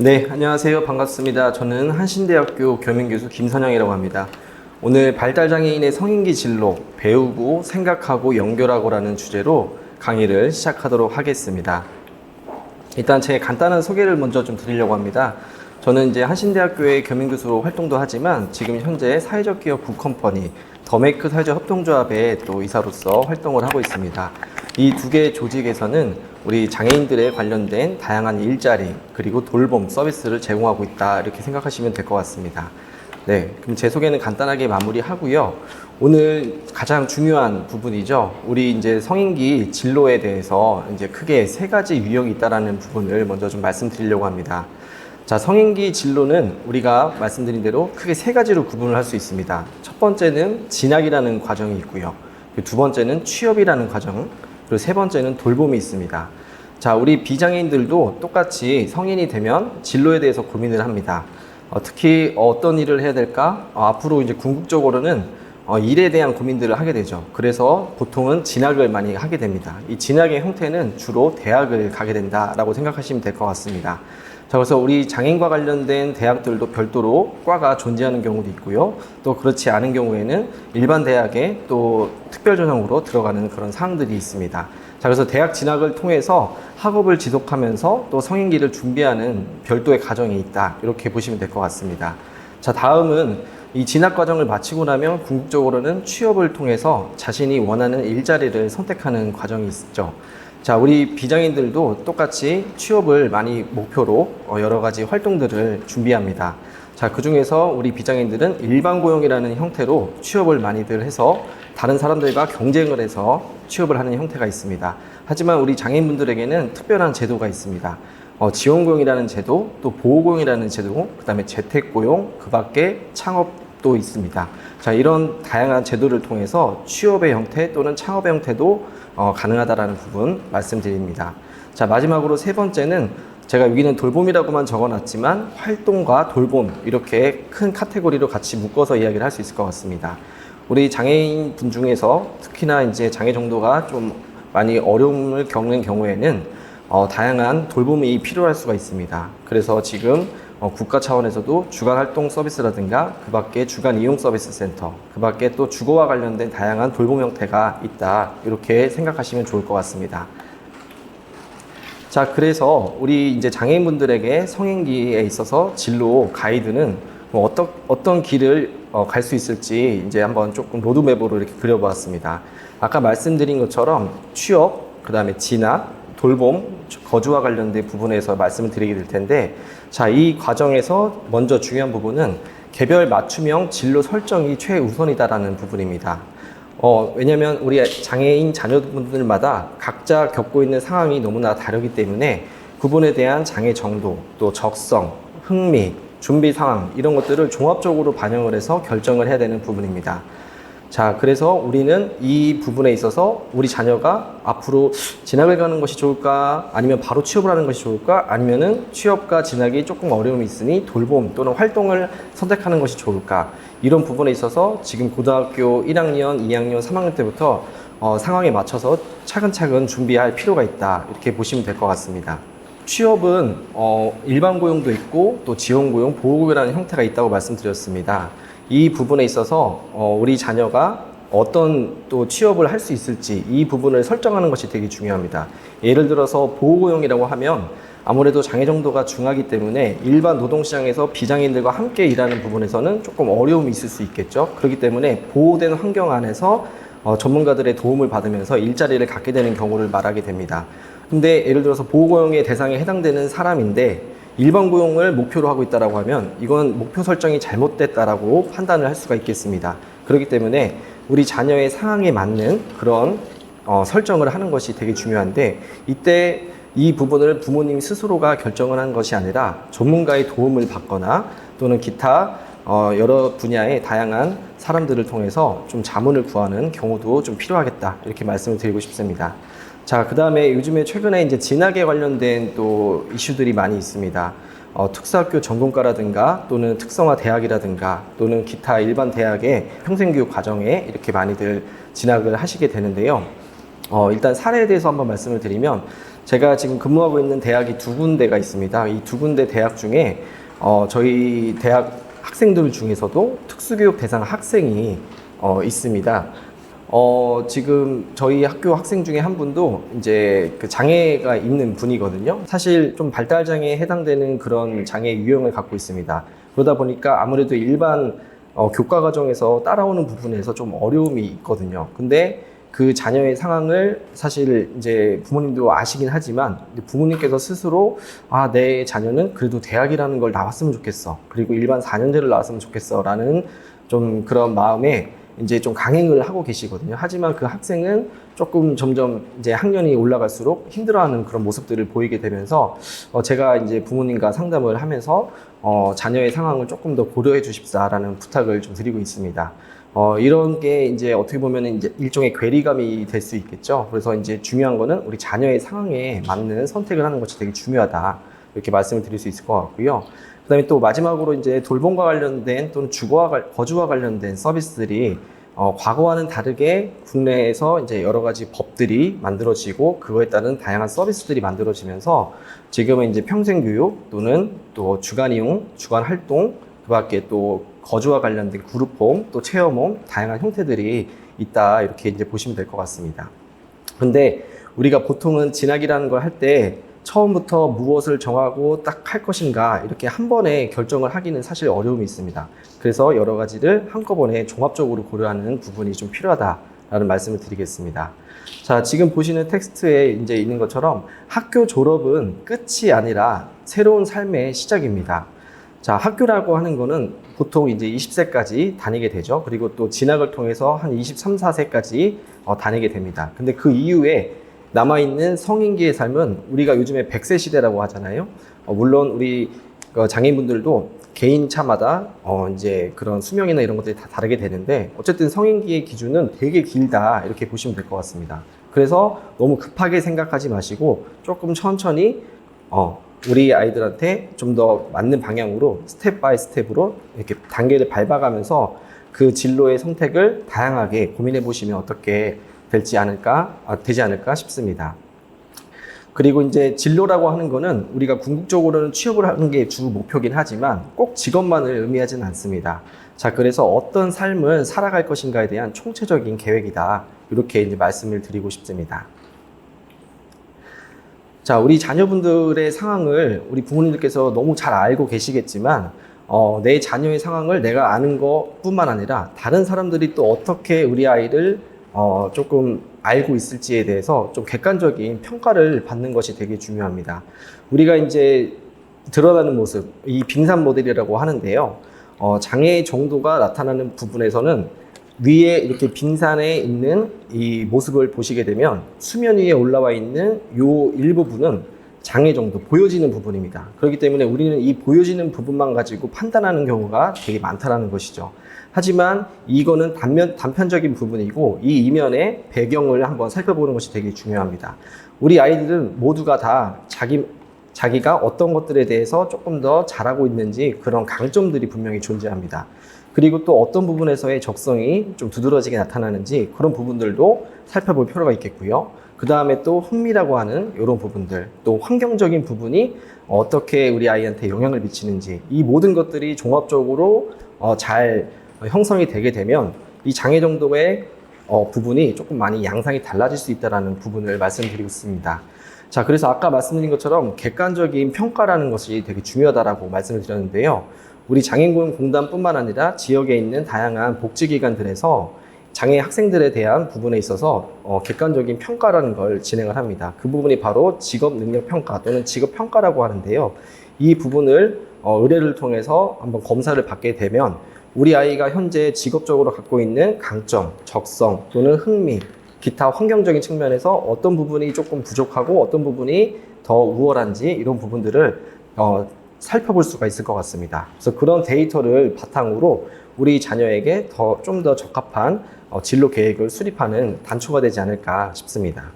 네, 안녕하세요. 반갑습니다. 저는 한신대학교 겸임교수 김선영이라고 합니다. 오늘 발달장애인의 성인기 진로, 배우고, 생각하고, 연결하고라는 주제로 강의를 시작하도록 하겠습니다. 일단 제 간단한 소개를 먼저 좀 드리려고 합니다. 저는 이제 한신대학교의 겸임교수로 활동도 하지만 지금 현재 사회적 기업 북컴퍼니 더메이크 사회적 협동조합의 또 이사로서 활동을 하고 있습니다. 이 두 개의 조직에서는 우리 장애인들에 관련된 다양한 일자리 그리고 돌봄 서비스를 제공하고 있다 이렇게 생각하시면 될 것 같습니다. 네, 그럼 제 소개는 간단하게 마무리하고요. 오늘 가장 중요한 부분이죠. 우리 이제 성인기 진로에 대해서 이제 크게 세 가지 유형이 있다라는 부분을 먼저 좀 말씀드리려고 합니다. 자, 성인기 진로는 우리가 말씀드린 대로 크게 세 가지로 구분을 할 수 있습니다. 첫 번째는 진학이라는 과정이 있고요. 두 번째는 취업이라는 과정, 그리고 세 번째는 돌봄이 있습니다. 자, 우리 비장애인들도 똑같이 성인이 되면 진로에 대해서 고민을 합니다. 특히 어떤 일을 해야 될까? 앞으로 이제 궁극적으로는 일에 대한 고민들을 하게 되죠. 그래서 보통은 진학을 많이 하게 됩니다. 이 진학의 형태는 주로 대학을 가게 된다라고 생각하시면 될 것 같습니다. 자, 그래서 우리 장애인과 관련된 대학들도 별도로 과가 존재하는 경우도 있고요. 또 그렇지 않은 경우에는 일반 대학에 또 특별 전형으로 들어가는 그런 사항들이 있습니다. 자, 그래서 대학 진학을 통해서 학업을 지속하면서 또 성인기를 준비하는 별도의 과정이 있다. 이렇게 보시면 될 것 같습니다. 자, 다음은 이 진학 과정을 마치고 나면 궁극적으로는 취업을 통해서 자신이 원하는 일자리를 선택하는 과정이 있죠. 자, 우리 비장애인들도 똑같이 취업을 많이 목표로 여러 가지 활동들을 준비합니다. 자, 그 중에서 우리 비장애인들은 일반 고용이라는 형태로 취업을 많이들 해서 다른 사람들과 경쟁을 해서 취업을 하는 형태가 있습니다. 하지만 우리 장애인분들에게는 특별한 제도가 있습니다. 지원고용이라는 제도, 또 보호고용이라는 제도, 그 다음에 재택고용, 그 밖에 창업도 있습니다. 자, 이런 다양한 제도를 통해서 취업의 형태 또는 창업의 형태도 가능하다라는 부분 말씀드립니다. 자, 마지막으로 세 번째는 제가 여기는 돌봄이라고만 적어놨지만 활동과 돌봄 이렇게 큰 카테고리로 같이 묶어서 이야기를 할 수 있을 것 같습니다. 우리 장애인 분 중에서 특히나 이제 장애 정도가 좀 많이 어려움을 겪는 경우에는 다양한 돌봄이 필요할 수가 있습니다. 그래서 지금 국가 차원에서도 주간 활동 서비스라든가 그 밖에 주간 이용 서비스 센터, 그 밖에 또 주거와 관련된 다양한 돌봄 형태가 있다. 이렇게 생각하시면 좋을 것 같습니다. 자, 그래서 우리 이제 장애인분들에게 성인기에 있어서 진로 가이드는 어떤 길을 갈 수 있을지 이제 한번 조금 로드맵으로 이렇게 그려보았습니다. 아까 말씀드린 것처럼 취업, 그 다음에 진학, 돌봄, 거주와 관련된 부분에서 말씀을 드리게 될 텐데, 자, 이 과정에서 먼저 중요한 부분은 개별 맞춤형 진로 설정이 최우선이다라는 부분입니다. 왜냐면 우리 장애인 자녀분들마다 각자 겪고 있는 상황이 너무나 다르기 때문에 그분에 대한 장애 정도, 또 적성, 흥미, 준비 상황 이런 것들을 종합적으로 반영을 해서 결정을 해야 되는 부분입니다. 자, 그래서 우리는 이 부분에 있어서 우리 자녀가 앞으로 진학을 가는 것이 좋을까? 아니면 바로 취업을 하는 것이 좋을까? 아니면은 취업과 진학이 조금 어려움이 있으니 돌봄 또는 활동을 선택하는 것이 좋을까? 이런 부분에 있어서 지금 고등학교 1학년, 2학년, 3학년 때부터 상황에 맞춰서 차근차근 준비할 필요가 있다. 이렇게 보시면 될 것 같습니다. 취업은 일반 고용도 있고 또 지원 고용, 보호 고용이라는 형태가 있다고 말씀드렸습니다. 이 부분에 있어서 우리 자녀가 어떤 또 취업을 할 수 있을지 이 부분을 설정하는 것이 되게 중요합니다. 예를 들어서 보호고용이라고 하면 아무래도 장애 정도가 중하기 때문에 일반 노동시장에서 비장애인들과 함께 일하는 부분에서는 조금 어려움이 있을 수 있겠죠. 그렇기 때문에 보호된 환경 안에서 전문가들의 도움을 받으면서 일자리를 갖게 되는 경우를 말하게 됩니다. 근데 예를 들어서 보호고용의 대상에 해당되는 사람인데 일반 고용을 목표로 하고 있다고 하면 이건 목표 설정이 잘못됐다라고 판단을 할 수가 있겠습니다. 그렇기 때문에 우리 자녀의 상황에 맞는 그런 설정을 하는 것이 되게 중요한데, 이때 이 부분을 부모님 스스로가 결정을 하는 것이 아니라 전문가의 도움을 받거나 또는 기타 여러 분야의 다양한 사람들을 통해서 좀 자문을 구하는 경우도 좀 필요하겠다, 이렇게 말씀을 드리고 싶습니다. 자, 그 다음에 요즘에 최근에 이제 진학에 관련된 또 이슈들이 많이 있습니다. 특수학교 전공과라든가 또는 특성화 대학이라든가 또는 기타 일반 대학의 평생교육 과정에 이렇게 많이들 진학을 하시게 되는데요. 일단 사례에 대해서 한번 말씀을 드리면 제가 지금 근무하고 있는 대학이 두 군데가 있습니다. 이 두 군데 대학 중에 저희 대학 학생들 중에서도 특수교육 대상 학생이 있습니다. 지금 저희 학교 학생 중에 한 분도 이제 그 장애가 있는 분이거든요. 사실 좀 발달장애에 해당되는 그런 장애 유형을 갖고 있습니다. 그러다 보니까 아무래도 일반 교과 과정에서 따라오는 부분에서 좀 어려움이 있거든요. 근데 그 자녀의 상황을 사실 이제 부모님도 아시긴 하지만 부모님께서 스스로 내 자녀는 그래도 대학이라는 걸 나왔으면 좋겠어. 그리고 일반 4년제를 나왔으면 좋겠어. 라는 좀 그런 마음에 이제 좀 강행을 하고 계시거든요. 하지만 그 학생은 조금 점점 이제 학년이 올라갈수록 힘들어하는 그런 모습들을 보이게 되면서 제가 이제 부모님과 상담을 하면서 자녀의 상황을 조금 더 고려해 주십사라는 부탁을 좀 드리고 있습니다. 이런 게 이제 어떻게 보면 이제 일종의 괴리감이 될 수 있겠죠. 그래서 이제 중요한 거는 우리 자녀의 상황에 맞는 선택을 하는 것이 되게 중요하다. 이렇게 말씀을 드릴 수 있을 것 같고요. 그 다음에 또 마지막으로 이제 돌봄과 관련된 또는 거주와 관련된 서비스들이 과거와는 다르게 국내에서 이제 여러 가지 법들이 만들어지고 그거에 따른 다양한 서비스들이 만들어지면서 지금은 이제 평생교육 또는 또 주간이용, 주간활동, 그 밖에 또 거주와 관련된 그룹홈, 또 체험홈, 다양한 형태들이 있다. 이렇게 이제 보시면 될 것 같습니다. 근데 우리가 보통은 진학이라는 걸 할 때 처음부터 무엇을 정하고 딱 할 것인가 이렇게 한 번에 결정을 하기는 사실 어려움이 있습니다. 그래서 여러 가지를 한꺼번에 종합적으로 고려하는 부분이 좀 필요하다라는 말씀을 드리겠습니다. 자, 지금 보시는 텍스트에 이제 있는 것처럼 학교 졸업은 끝이 아니라 새로운 삶의 시작입니다. 자, 학교라고 하는 거는 보통 이제 20세까지 다니게 되죠. 그리고 또 진학을 통해서 한 23, 4세까지 다니게 됩니다. 근데 그 이후에 남아있는 성인기의 삶은 우리가 요즘에 100세 시대라고 하잖아요. 물론 우리 장애인분들도 개인차마다 이제 그런 수명이나 이런 것들이 다 다르게 되는데 어쨌든 성인기의 기준은 되게 길다 이렇게 보시면 될 것 같습니다. 그래서 너무 급하게 생각하지 마시고 조금 천천히 우리 아이들한테 좀 더 맞는 방향으로 스텝 바이 스텝으로 이렇게 단계를 밟아가면서 그 진로의 선택을 다양하게 고민해 보시면 어떻게 되지 않을까 싶습니다. 그리고 이제 진로라고 하는 거는 우리가 궁극적으로는 취업을 하는 게 주 목표긴 하지만 꼭 직업만을 의미하지는 않습니다. 자, 그래서 어떤 삶을 살아갈 것인가에 대한 총체적인 계획이다. 이렇게 이제 말씀을 드리고 싶습니다. 자, 우리 자녀분들의 상황을 우리 부모님들께서 너무 잘 알고 계시겠지만 내 자녀의 상황을 내가 아는 것뿐만 아니라 다른 사람들이 또 어떻게 우리 아이를 조금 알고 있을지에 대해서 좀 객관적인 평가를 받는 것이 되게 중요합니다. 우리가 이제 드러나는 모습, 이 빙산 모델이라고 하는데요. 장애 정도가 나타나는 부분에서는 위에 이렇게 빙산에 있는 이 모습을 보시게 되면 수면 위에 올라와 있는 요 일부분은 장애 정도 보여지는 부분입니다. 그렇기 때문에 우리는 이 보여지는 부분만 가지고 판단하는 경우가 되게 많다라는 것이죠. 하지만 이거는 단편적인 부분이고 이 이면의 배경을 한번 살펴보는 것이 되게 중요합니다. 우리 아이들은 모두가 다 자기가 어떤 것들에 대해서 조금 더 잘하고 있는지 그런 강점들이 분명히 존재합니다. 그리고 또 어떤 부분에서의 적성이 좀 두드러지게 나타나는지 그런 부분들도 살펴볼 필요가 있겠고요. 그 다음에 또 흥미라고 하는 이런 부분들, 또 환경적인 부분이 어떻게 우리 아이한테 영향을 미치는지 이 모든 것들이 종합적으로 잘 형성이 되게 되면 이 장애 정도의 부분이 조금 많이 양상이 달라질 수 있다는 부분을 말씀드리고 있습니다. 자, 그래서 아까 말씀드린 것처럼 객관적인 평가라는 것이 되게 중요하다고 말씀을 드렸는데요. 우리 장애인공단뿐만 아니라 지역에 있는 다양한 복지기관들에서 장애 학생들에 대한 부분에 있어서 객관적인 평가라는 걸 진행을 합니다. 그 부분이 바로 직업능력평가 또는 직업평가라고 하는데요. 이 부분을 의뢰를 통해서 한번 검사를 받게 되면 우리 아이가 현재 직업적으로 갖고 있는 강점, 적성 또는 흥미, 기타 환경적인 측면에서 어떤 부분이 조금 부족하고 어떤 부분이 더 우월한지 이런 부분들을 살펴볼 수가 있을 것 같습니다. 그래서 그런 데이터를 바탕으로 우리 자녀에게 좀 더 적합한 진로 계획을 수립하는 단초가 되지 않을까 싶습니다.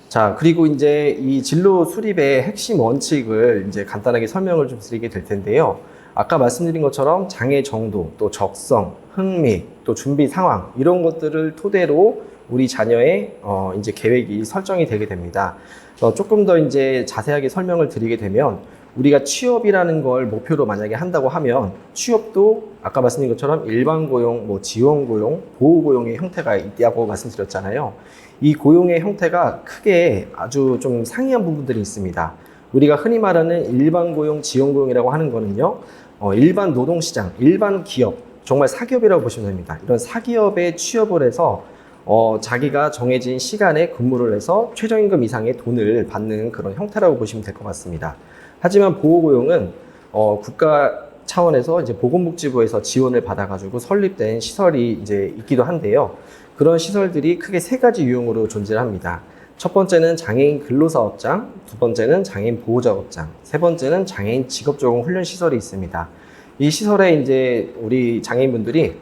자, 그리고 이제 이 진로 수립의 핵심 원칙을 이제 간단하게 설명을 좀 드리게 될 텐데요. 아까 말씀드린 것처럼 장애 정도, 또 적성, 흥미, 또 준비 상황 이런 것들을 토대로 우리 자녀의 이제 계획이 설정이 되게 됩니다. 조금 더 이제 자세하게 설명을 드리게 되면 우리가 취업이라는 걸 목표로 만약에 한다고 하면 취업도 아까 말씀드린 것처럼 일반 고용, 뭐 지원 고용, 보호 고용의 형태가 있다고 말씀드렸잖아요. 이 고용의 형태가 크게 아주 좀 상이한 부분들이 있습니다. 우리가 흔히 말하는 일반 고용, 지원 고용이라고 하는 거는요, 일반 노동시장, 일반 기업, 정말 사기업이라고 보시면 됩니다. 이런 사기업에 취업을 해서 자기가 정해진 시간에 근무를 해서 최저임금 이상의 돈을 받는 그런 형태라고 보시면 될 것 같습니다. 하지만 보호고용은 국가 차원에서 이제 보건복지부에서 지원을 받아가지고 설립된 시설이 이제 있기도 한데요. 그런 시설들이 크게 세 가지 유형으로 존재합니다. 첫 번째는 장애인 근로사업장, 두 번째는 장애인 보호작업장, 세 번째는 장애인 직업적응훈련시설이 있습니다. 이 시설에 이제 우리 장애인분들이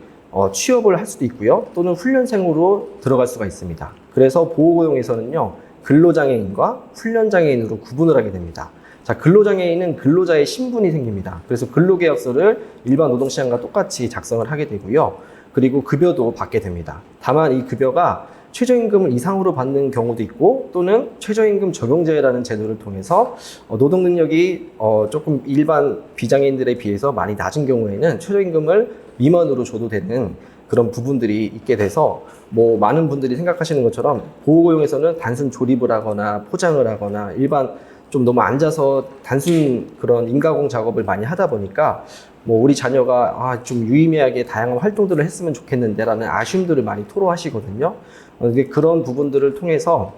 취업을 할 수도 있고요. 또는 훈련생으로 들어갈 수가 있습니다. 그래서 보호고용에서는요, 근로장애인과 훈련장애인으로 구분을 하게 됩니다. 자, 근로장애인은 근로자의 신분이 생깁니다. 그래서 근로계약서를 일반 노동시장과 똑같이 작성을 하게 되고요. 그리고 급여도 받게 됩니다. 다만 이 급여가 최저임금을 이상으로 받는 경우도 있고 또는 최저임금 적용제라는 제도를 통해서 노동 능력이 조금 일반 비장애인들에 비해서 많이 낮은 경우에는 최저임금을 미만으로 줘도 되는 그런 부분들이 있게 돼서 뭐 많은 분들이 생각하시는 것처럼 보호고용에서는 단순 조립을 하거나 포장을 하거나 일반 좀 너무 앉아서 단순 그런 인가공 작업을 많이 하다 보니까 뭐 우리 자녀가 좀 유의미하게 다양한 활동들을 했으면 좋겠는데 라는 아쉬움들을 많이 토로하시거든요. 그런 부분들을 통해서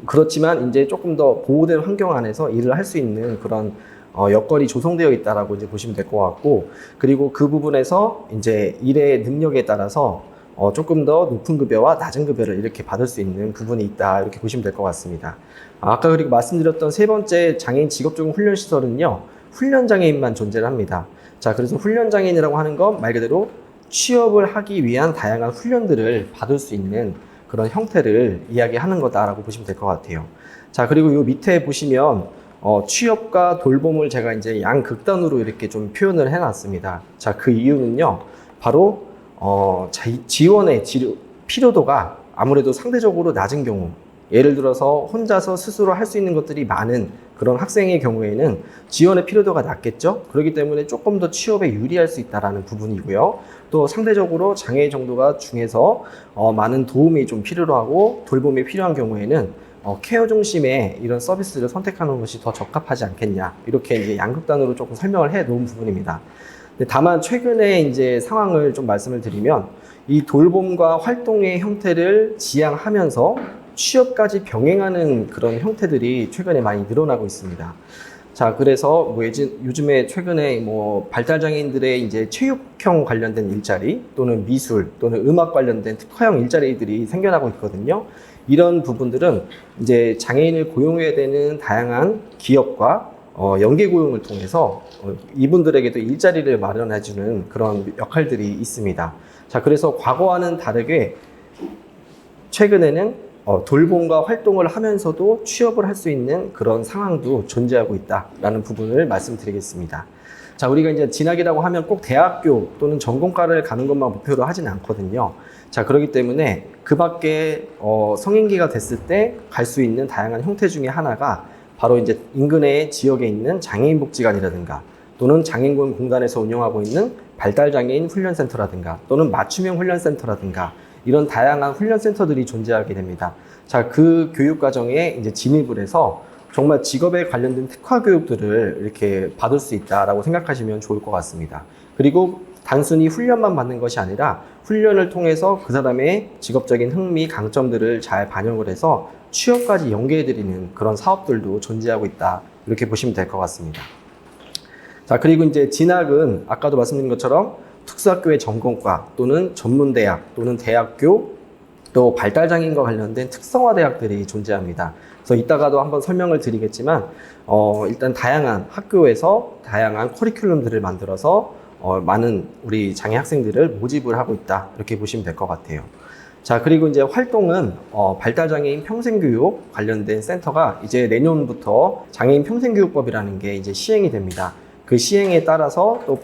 그렇지만 이제 조금 더 보호된 환경 안에서 일을 할 수 있는 그런 여건이 조성되어 있다라고 이제 보시면 될 것 같고, 그리고 그 부분에서 이제 일의 능력에 따라서 조금 더 높은 급여와 낮은 급여를 이렇게 받을 수 있는 부분이 있다, 이렇게 보시면 될 것 같습니다. 아까 그리고 말씀드렸던 세 번째 장애인 직업적응 훈련시설은요, 훈련장애인만 존재를 합니다. 자, 그래서 훈련장애인이라고 하는 건 말 그대로 취업을 하기 위한 다양한 훈련들을 받을 수 있는 그런 형태를 이야기하는 거다라고 보시면 될 것 같아요. 자, 그리고 요 밑에 보시면 취업과 돌봄을 제가 이제 양극단으로 이렇게 좀 표현을 해놨습니다. 자, 그 이유는요, 바로 지원의 필요도가 아무래도 상대적으로 낮은 경우, 예를 들어서 혼자서 스스로 할 수 있는 것들이 많은 그런 학생의 경우에는 지원의 필요도가 낮겠죠. 그렇기 때문에 조금 더 취업에 유리할 수 있다는 부분이고요. 또 상대적으로 장애 정도가 중에서 많은 도움이 좀 필요로 하고 돌봄이 필요한 경우에는 케어 중심의 이런 서비스를 선택하는 것이 더 적합하지 않겠냐, 이렇게 이제 양극단으로 조금 설명을 해 놓은 부분입니다. 다만 최근에 이제 상황을 좀 말씀을 드리면 이 돌봄과 활동의 형태를 지향하면서 취업까지 병행하는 그런 형태들이 최근에 많이 늘어나고 있습니다. 자, 그래서 뭐 요즘에 최근에 뭐 발달장애인들의 이제 체육형 관련된 일자리 또는 미술 또는 음악 관련된 특화형 일자리들이 생겨나고 있거든요. 이런 부분들은 이제 장애인을 고용해야 되는 다양한 기업과 연계 고용을 통해서 이분들에게도 일자리를 마련해주는 그런 역할들이 있습니다. 자, 그래서 과거와는 다르게 최근에는 돌봄과 활동을 하면서도 취업을 할 수 있는 그런 상황도 존재하고 있다라는 부분을 말씀드리겠습니다. 자, 우리가 이제 진학이라고 하면 꼭 대학교 또는 전공과를 가는 것만 목표로 하지는 않거든요. 자, 그렇기 때문에 그 밖에 성인기가 됐을 때 갈 수 있는 다양한 형태 중에 하나가 바로 이제 인근의 지역에 있는 장애인복지관이라든가 또는 장애인공단에서 운영하고 있는 발달장애인 훈련센터라든가 또는 맞춤형 훈련센터라든가 이런 다양한 훈련센터들이 존재하게 됩니다. 자, 그 교육과정에 이제 진입을 해서 정말 직업에 관련된 특화 교육들을 이렇게 받을 수 있다라고 생각하시면 좋을 것 같습니다. 그리고 단순히 훈련만 받는 것이 아니라 훈련을 통해서 그 사람의 직업적인 흥미, 강점들을 잘 반영을 해서 취업까지 연계해드리는 그런 사업들도 존재하고 있다, 이렇게 보시면 될 것 같습니다. 자, 그리고 이제 진학은 아까도 말씀드린 것처럼 특수학교의 전공과 또는 전문대학 또는 대학교 또 발달장애인과 관련된 특성화대학들이 존재합니다. 그래서 이따가도 한번 설명을 드리겠지만 일단 다양한 학교에서 다양한 커리큘럼들을 만들어서 많은 우리 장애 학생들을 모집을 하고 있다, 이렇게 보시면 될 것 같아요. 자, 그리고 이제 활동은 발달장애인 평생교육 관련된 센터가 이제 내년부터 장애인 평생교육법이라는 게 이제 시행이 됩니다. 그 시행에 따라서 또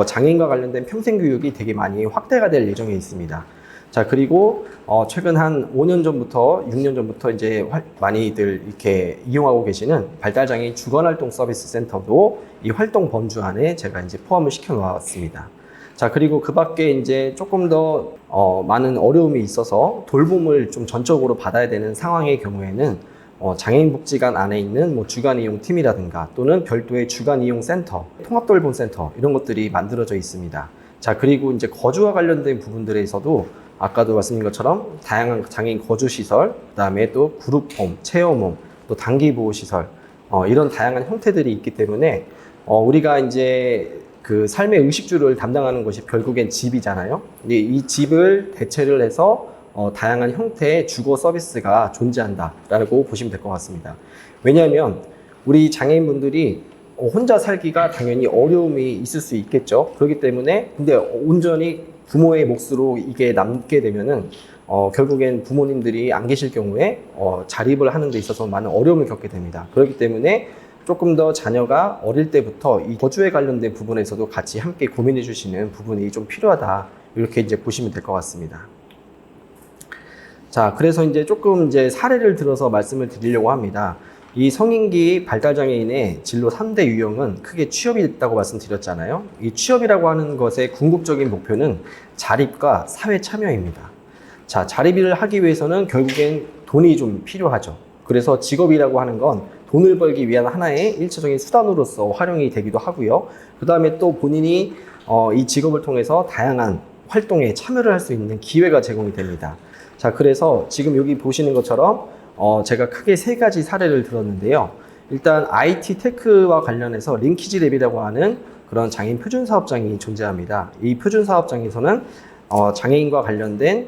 장애인과 관련된 평생교육이 되게 많이 확대가 될 예정에 있습니다. 자, 그리고 최근 한 5년 전부터 6년 전부터 이제 많이들 이렇게 이용하고 계시는 발달장애인 주간활동 서비스 센터도 이 활동 범주 안에 제가 이제 포함을 시켜 놓았습니다. 자, 그리고 그 밖에 이제 조금 더 많은 어려움이 있어서 돌봄을 좀 전적으로 받아야 되는 상황의 경우에는 장애인복지관 안에 있는 뭐 주간이용팀이라든가 또는 별도의 주간이용센터, 통합돌봄센터 이런 것들이 만들어져 있습니다. 자, 그리고 이제 거주와 관련된 부분들에서도 아까도 말씀드린 것처럼 다양한 장애인 거주시설, 그 다음에 또 그룹홈, 체험홈, 또 단기보호시설 이런 다양한 형태들이 있기 때문에 우리가 이제 그 삶의 의식주를 담당하는 것이 결국엔 집이잖아요. 이 집을 대체를 해서 다양한 형태의 주거 서비스가 존재한다라고 보시면 될 것 같습니다. 왜냐하면 우리 장애인분들이 혼자 살기가 당연히 어려움이 있을 수 있겠죠. 그렇기 때문에 근데 온전히 부모의 몫으로 이게 남게 되면은 결국엔 부모님들이 안 계실 경우에 자립을 하는 데 있어서 많은 어려움을 겪게 됩니다. 그렇기 때문에 조금 더 자녀가 어릴 때부터 이 거주에 관련된 부분에서도 같이 함께 고민해 주시는 부분이 좀 필요하다. 이렇게 이제 보시면 될 것 같습니다. 자, 그래서 이제 조금 이제 사례를 들어서 말씀을 드리려고 합니다. 이 성인기 발달장애인의 진로 3대 유형은 크게 취업이 있다고 말씀드렸잖아요. 이 취업이라고 하는 것의 궁극적인 목표는 자립과 사회 참여입니다. 자, 자립을 하기 위해서는 결국엔 돈이 좀 필요하죠. 그래서 직업이라고 하는 건 돈을 벌기 위한 하나의 일차적인 수단으로서 활용이 되기도 하고요. 그 다음에 또 본인이 이 직업을 통해서 다양한 활동에 참여를 할 수 있는 기회가 제공이 됩니다. 자, 그래서 지금 여기 보시는 것처럼 제가 크게 3가지 사례를 들었는데요. 일단 IT 테크와 관련해서 링키지랩이라고 하는 그런 장애인 표준사업장이 존재합니다. 이 표준사업장에서는 장애인과 관련된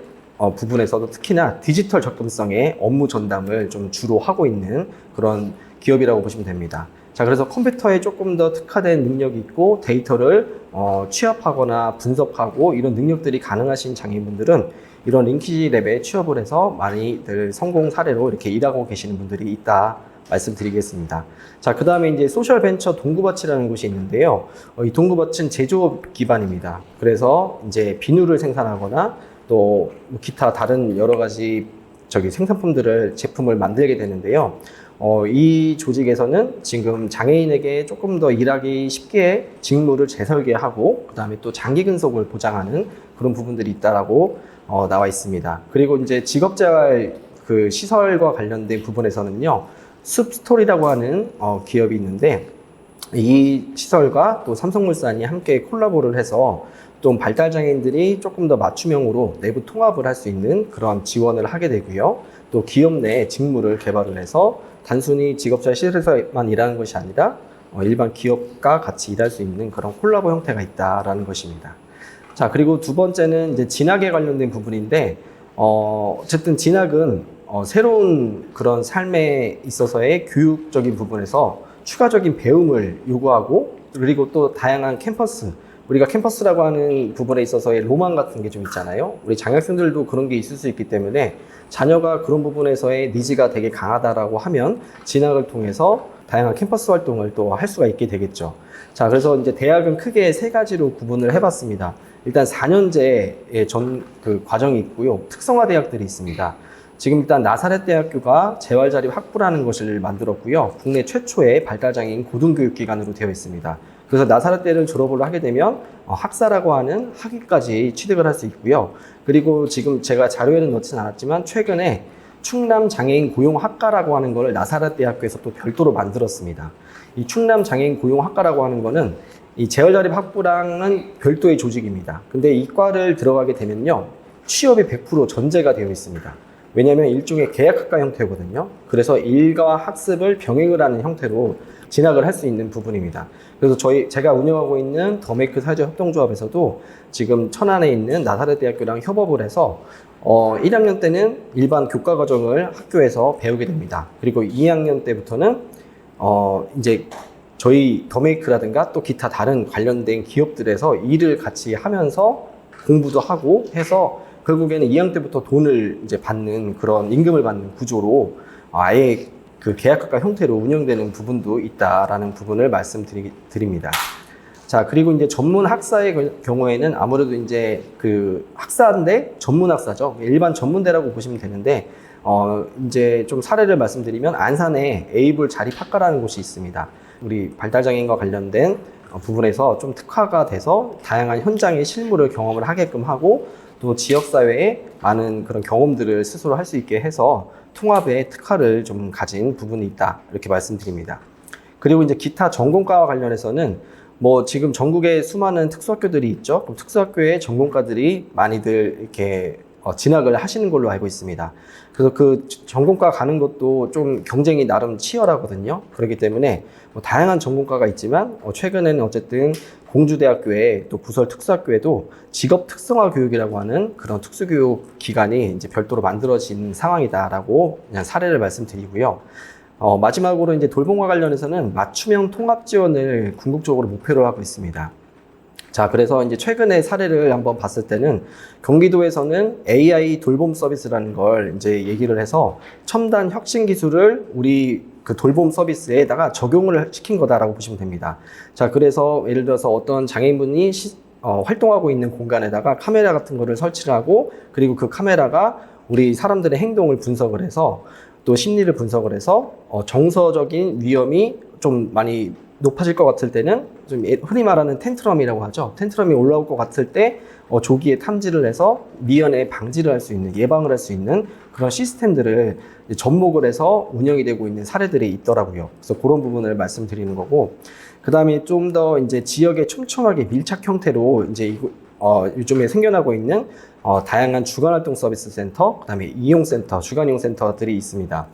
부분에서도 특히나 디지털 접근성의 업무 전담을 좀 주로 하고 있는 그런 기업이라고 보시면 됩니다. 자, 그래서 컴퓨터에 조금 더 특화된 능력이 있고 데이터를 취합하거나 분석하고 이런 능력들이 가능하신 장애인분들은 이런 링키지랩에 취업을 해서 많이들 성공 사례로 이렇게 일하고 계시는 분들이 있다 말씀드리겠습니다. 자, 그 다음에 이제 소셜벤처 동구밭이라는 곳이 있는데요. 이 동구밭은 제조업 기반입니다. 그래서 이제 비누를 생산하거나 또 기타 다른 여러 가지 생산품들을 제품을 만들게 되는데요. 이 조직에서는 지금 장애인에게 조금 더 일하기 쉽게 직무를 재설계하고 그 다음에 또 장기 근속을 보장하는 그런 부분들이 있다라고 나와 있습니다. 그리고 이제 직업재활 그 시설과 관련된 부분에서는요, 숲스토리라고 하는 기업이 있는데 이 시설과 또 삼성물산이 함께 콜라보를 해서 좀 발달장애인들이 조금 더 맞춤형으로 내부 통합을 할 수 있는 그런 지원을 하게 되고요. 또 기업 내 직무를 개발을 해서 단순히 직업재활 시설에서만 일하는 것이 아니라 일반 기업과 같이 일할 수 있는 그런 콜라보 형태가 있다라는 것입니다. 자, 그리고 두 번째는 이제 진학에 관련된 부분인데, 어쨌든 진학은 새로운 그런 삶에 있어서의 교육적인 부분에서 추가적인 배움을 요구하고, 그리고 또 다양한 캠퍼스, 우리가 캠퍼스라고 하는 부분에 있어서의 로망 같은 게 좀 있잖아요. 우리 장학생들도 그런 게 있을 수 있기 때문에 자녀가 그런 부분에서의 니즈가 되게 강하다라고 하면 진학을 통해서 다양한 캠퍼스 활동을 또 할 수가 있게 되겠죠. 자, 그래서 이제 대학은 크게 3가지로 구분을 해봤습니다. 일단 4년제의 그 과정이 있고요. 특성화 대학들이 있습니다. 지금 일단 나사렛대학교가 재활자립 학부라는 것을 만들었고요. 국내 최초의 발달장애인 고등교육기관으로 되어 있습니다. 그래서 나사렛대를 졸업을 하게 되면 학사라고 하는 학위까지 취득을 할 수 있고요. 그리고 지금 제가 자료에는 넣지는 않았지만 최근에 충남장애인 고용학과라고 하는 것을 나사렛대학교에서 또 별도로 만들었습니다. 이 충남장애인 고용학과라고 하는 거는 이 재활자립 학부랑은 별도의 조직입니다. 근데 이 과를 들어가게 되면요, 취업이 100% 전제가 되어 있습니다. 왜냐하면 일종의 계약학과 형태거든요. 그래서 일과 학습을 병행을 하는 형태로 진학을 할 수 있는 부분입니다. 그래서 제가 운영하고 있는 더메이크 사회적 협동조합에서도 지금 천안에 있는 나사렛대학교랑 협업을 해서 1학년 때는 일반 교과 과정을 학교에서 배우게 됩니다. 그리고 2학년 때부터는 이제 저희 더메이크라든가 또 기타 다른 관련된 기업들에서 일을 같이 하면서 공부도 하고 해서 결국에는 2학년 때부터 돈을 이제 받는 그런 임금을 받는 구조로 아예 그 계약학과 형태로 운영되는 부분도 있다라는 부분을 말씀드립니다. 자, 그리고 이제 전문 학사의 경우에는 아무래도 이제 그 학사인데 전문 학사죠. 일반 전문대라고 보시면 되는데, 이제 좀 사례를 말씀드리면 안산에 에이블 자립학과라는 곳이 있습니다. 우리 발달장애인과 관련된 부분에서 좀 특화가 돼서 다양한 현장의 실무를 경험을 하게끔 하고 또 지역사회에 많은 그런 경험들을 스스로 할 수 있게 해서 통합의 특화를 좀 가진 부분이 있다. 이렇게 말씀드립니다. 그리고 이제 기타 전공과와 관련해서는 뭐 지금 전국에 수많은 특수학교들이 있죠. 그럼 특수학교에 전공과들이 많이들 이렇게 진학을 하시는 걸로 알고 있습니다. 그래서 그 전공과 가는 것도 좀 경쟁이 나름 치열하거든요. 그렇기 때문에 뭐 다양한 전공과가 있지만 최근에는 어쨌든 공주대학교에 또 부설 특수학교에도 직업 특성화 교육이라고 하는 그런 특수교육 기관이 이제 별도로 만들어진 상황이다라고 그냥 사례를 말씀드리고요. 마지막으로 이제 돌봄과 관련해서는 맞춤형 통합 지원을 궁극적으로 목표로 하고 있습니다. 자, 그래서 이제 최근에 사례를 한번 봤을 때는 경기도에서는 AI 돌봄 서비스라는 걸 이제 얘기를 해서 첨단 혁신 기술을 우리 그 돌봄 서비스에다가 적용을 시킨 거다라고 보시면 됩니다. 자, 그래서 예를 들어서 어떤 장애인분이 활동하고 있는 공간에다가 카메라 같은 거를 설치를 하고, 그리고 그 카메라가 우리 사람들의 행동을 분석을 해서 또 심리를 분석을 해서 정서적인 위험이 좀 많이 높아질 것 같을 때는 좀 흔히 말하는 텐트럼이라고 하죠. 텐트럼이 올라올 것 같을 때 조기에 탐지를 해서 미연에 방지를 할 수 있는, 예방을 할 수 있는 그런 시스템들을 접목을 해서 운영이 되고 있는 사례들이 있더라고요. 그래서 그런 부분을 말씀드리는 거고, 그 다음에 좀 더 이제 지역에 촘촘하게 밀착 형태로 이제 요즘에 생겨나고 있는 다양한 주간활동 서비스 센터, 그 다음에 이용센터, 주간이용 센터들이 있습니다.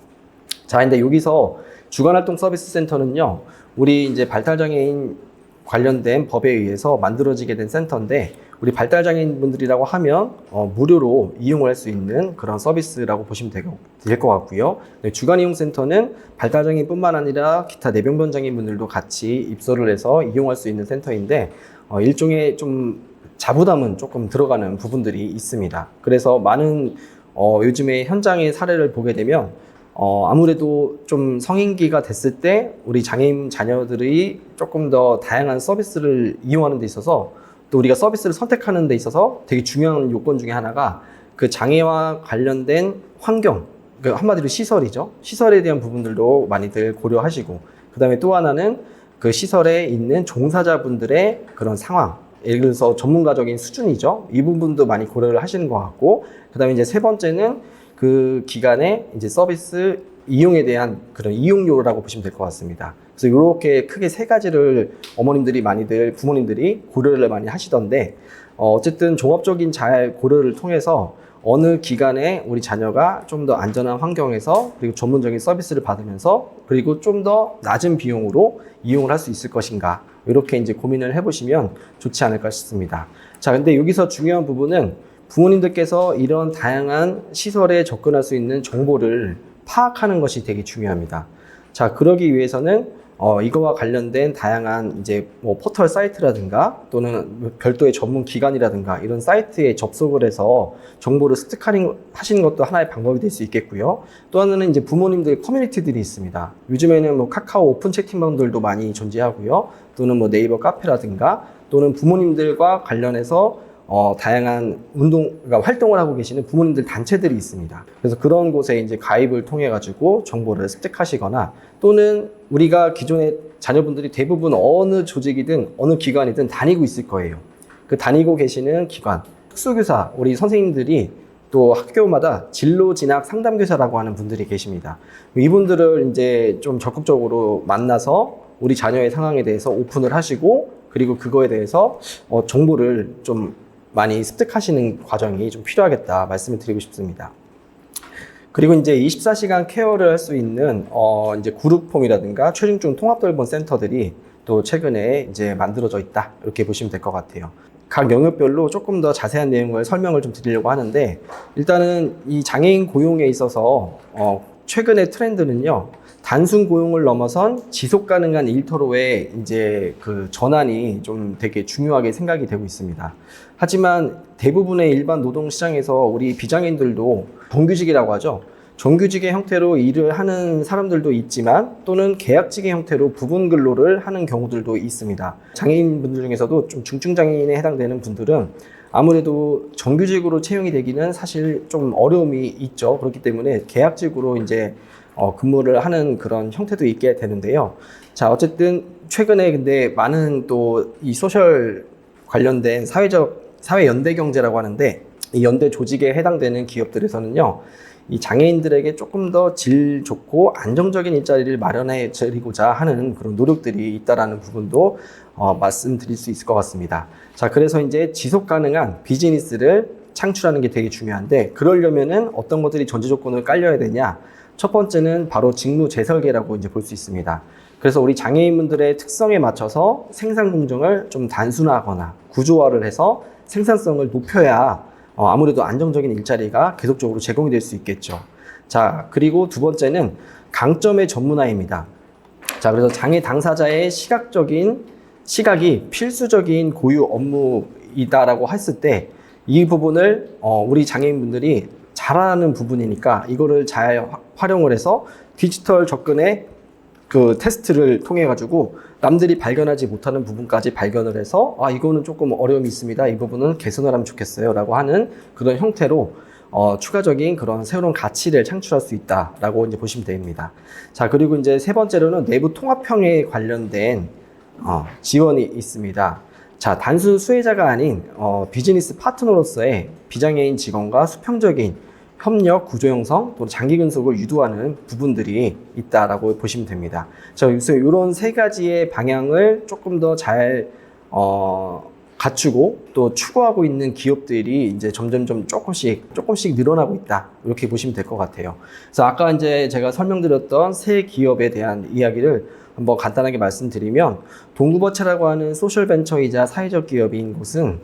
자, 근데 여기서 주간활동 서비스 센터는요, 우리 이제 발달장애인 관련된 법에 의해서 만들어지게 된 센터인데, 우리 발달장애인 분들이라고 하면 무료로 이용을 할 수 있는 그런 서비스라고 보시면 될 것 같고요. 네, 주간이용센터는 발달장애인 뿐만 아니라 기타 내병변 장애인분들도 같이 입소를 해서 이용할 수 있는 센터인데, 일종의 좀 자부담은 조금 들어가는 부분들이 있습니다. 그래서 많은 요즘에 현장의 사례를 보게 되면 아무래도 좀 성인기가 됐을 때 우리 장애인 자녀들이 조금 더 다양한 서비스를 이용하는 데 있어서, 또 우리가 서비스를 선택하는 데 있어서 되게 중요한 요건 중에 하나가 그 장애와 관련된 환경, 그 한마디로 시설이죠. 시설에 대한 부분들도 많이들 고려하시고, 그 다음에 또 하나는 그 시설에 있는 종사자분들의 그런 상황, 예를 들어서 전문가적인 수준이죠. 이 부분도 많이 고려를 하시는 것 같고, 그 다음에 이제 세 번째는 그 기간의 이제 서비스 이용에 대한 그런 이용료라고 보시면 될 것 같습니다. 그래서 이렇게 크게 세 가지를 어머님들이 많이들, 부모님들이 고려를 많이 하시던데, 어쨌든 종합적인 잘 고려를 통해서 어느 기간에 우리 자녀가 좀 더 안전한 환경에서, 그리고 전문적인 서비스를 받으면서, 그리고 좀 더 낮은 비용으로 이용을 할 수 있을 것인가, 이렇게 이제 고민을 해보시면 좋지 않을까 싶습니다. 자, 근데 여기서 중요한 부분은 부모님들께서 이런 다양한 시설에 접근할 수 있는 정보를 파악하는 것이 되게 중요합니다. 자, 그러기 위해서는 이거와 관련된 다양한 이제 뭐 포털 사이트라든가 또는 별도의 전문 기관이라든가 이런 사이트에 접속을 해서 정보를 습득하는 것도 하나의 방법이 될 수 있겠고요. 또 하나는 이제 부모님들 커뮤니티들이 있습니다. 요즘에는 뭐 카카오 오픈 채팅방들도 많이 존재하고요. 또는 뭐 네이버 카페라든가, 또는 부모님들과 관련해서 다양한 그러니까 활동을 하고 계시는 부모님들 단체들이 있습니다. 그래서 그런 곳에 이제 가입을 통해 가지고 정보를 습득하시거나, 또는 우리가 기존에 자녀분들이 대부분 어느 조직이든 어느 기관이든 다니고 있을 거예요. 그 다니고 계시는 기관, 특수교사, 우리 선생님들이 또 학교마다 진로 진학 상담교사라고 하는 분들이 계십니다. 이분들을 이제 좀 적극적으로 만나서 우리 자녀의 상황에 대해서 오픈을 하시고, 그리고 그거에 대해서 정보를 좀 많이 습득하시는 과정이 좀 필요하겠다 말씀을 드리고 싶습니다. 그리고 이제 24시간 케어를 할 수 있는 이제 그룹홈이라든가 최중증 통합돌봄 센터들이 또 최근에 이제 만들어져 있다, 이렇게 보시면 될 것 같아요. 각 영역별로 조금 더 자세한 내용을 설명을 좀 드리려고 하는데, 일단은 이 장애인 고용에 있어서 최근의 트렌드는요, 단순 고용을 넘어선 지속 가능한 일터로의 이제 그 전환이 좀 되게 중요하게 생각이 되고 있습니다. 하지만 대부분의 일반 노동 시장에서 우리 비장애인들도 정규직이라고 하죠. 정규직의 형태로 일을 하는 사람들도 있지만 또는 계약직의 형태로 부분 근로를 하는 경우들도 있습니다. 장애인분들 중에서도 좀 중증장애인에 해당되는 분들은 아무래도 정규직으로 채용이 되기는 사실 좀 어려움이 있죠. 그렇기 때문에 계약직으로 이제 근무를 하는 그런 형태도 있게 되는데요. 자, 어쨌든 최근에 근데 많은 또 이 소셜 관련된 사회 연대 경제라고 하는데, 이 연대 조직에 해당되는 기업들에서는요, 이 장애인들에게 조금 더 질 좋고 안정적인 일자리를 마련해 드리고자 하는 그런 노력들이 있다라는 부분도 말씀드릴 수 있을 것 같습니다. 자, 그래서 이제 지속 가능한 비즈니스를 창출하는 게 되게 중요한데, 그러려면은 어떤 것들이 전제 조건을 깔려야 되냐? 첫 번째는 바로 직무 재설계라고 이제 볼 수 있습니다. 그래서 우리 장애인분들의 특성에 맞춰서 생산 공정을 좀 단순화하거나 구조화를 해서 생산성을 높여야 아무래도 안정적인 일자리가 계속적으로 제공이 될 수 있겠죠. 자, 그리고 두 번째는 강점의 전문화입니다. 자, 그래서 장애 당사자의 시각이 필수적인 고유 업무이다라고 했을 때 이 부분을 우리 장애인분들이 잘하는 부분이니까 이거를 잘 활용을 해서 디지털 접근의 그 테스트를 통해 가지고 남들이 발견하지 못하는 부분까지 발견을 해서 이거는 조금 어려움이 있습니다. 이 부분은 개선을 하면 좋겠어요. 라고 하는 그런 형태로 추가적인 그런 새로운 가치를 창출할 수 있다라고 이제 보시면 됩니다. 자, 그리고 이제 세 번째로는 내부 통합형에 관련된 지원이 있습니다. 자, 단순 수혜자가 아닌 비즈니스 파트너로서의 비장애인 직원과 수평적인 협력, 구조 형성, 또 장기 근속을 유도하는 부분들이 있다라고 보시면 됩니다. 자, 그래서 이런 세 가지의 방향을 조금 더 잘 갖추고 또 추구하고 있는 기업들이 이제 점점점 조금씩 늘어나고 있다. 이렇게 보시면 될 것 같아요. 그래서 아까 이제 제가 설명드렸던 세 기업에 대한 이야기를 한번 간단하게 말씀드리면, 동구버체라고 하는 소셜벤처이자 사회적 기업인 곳은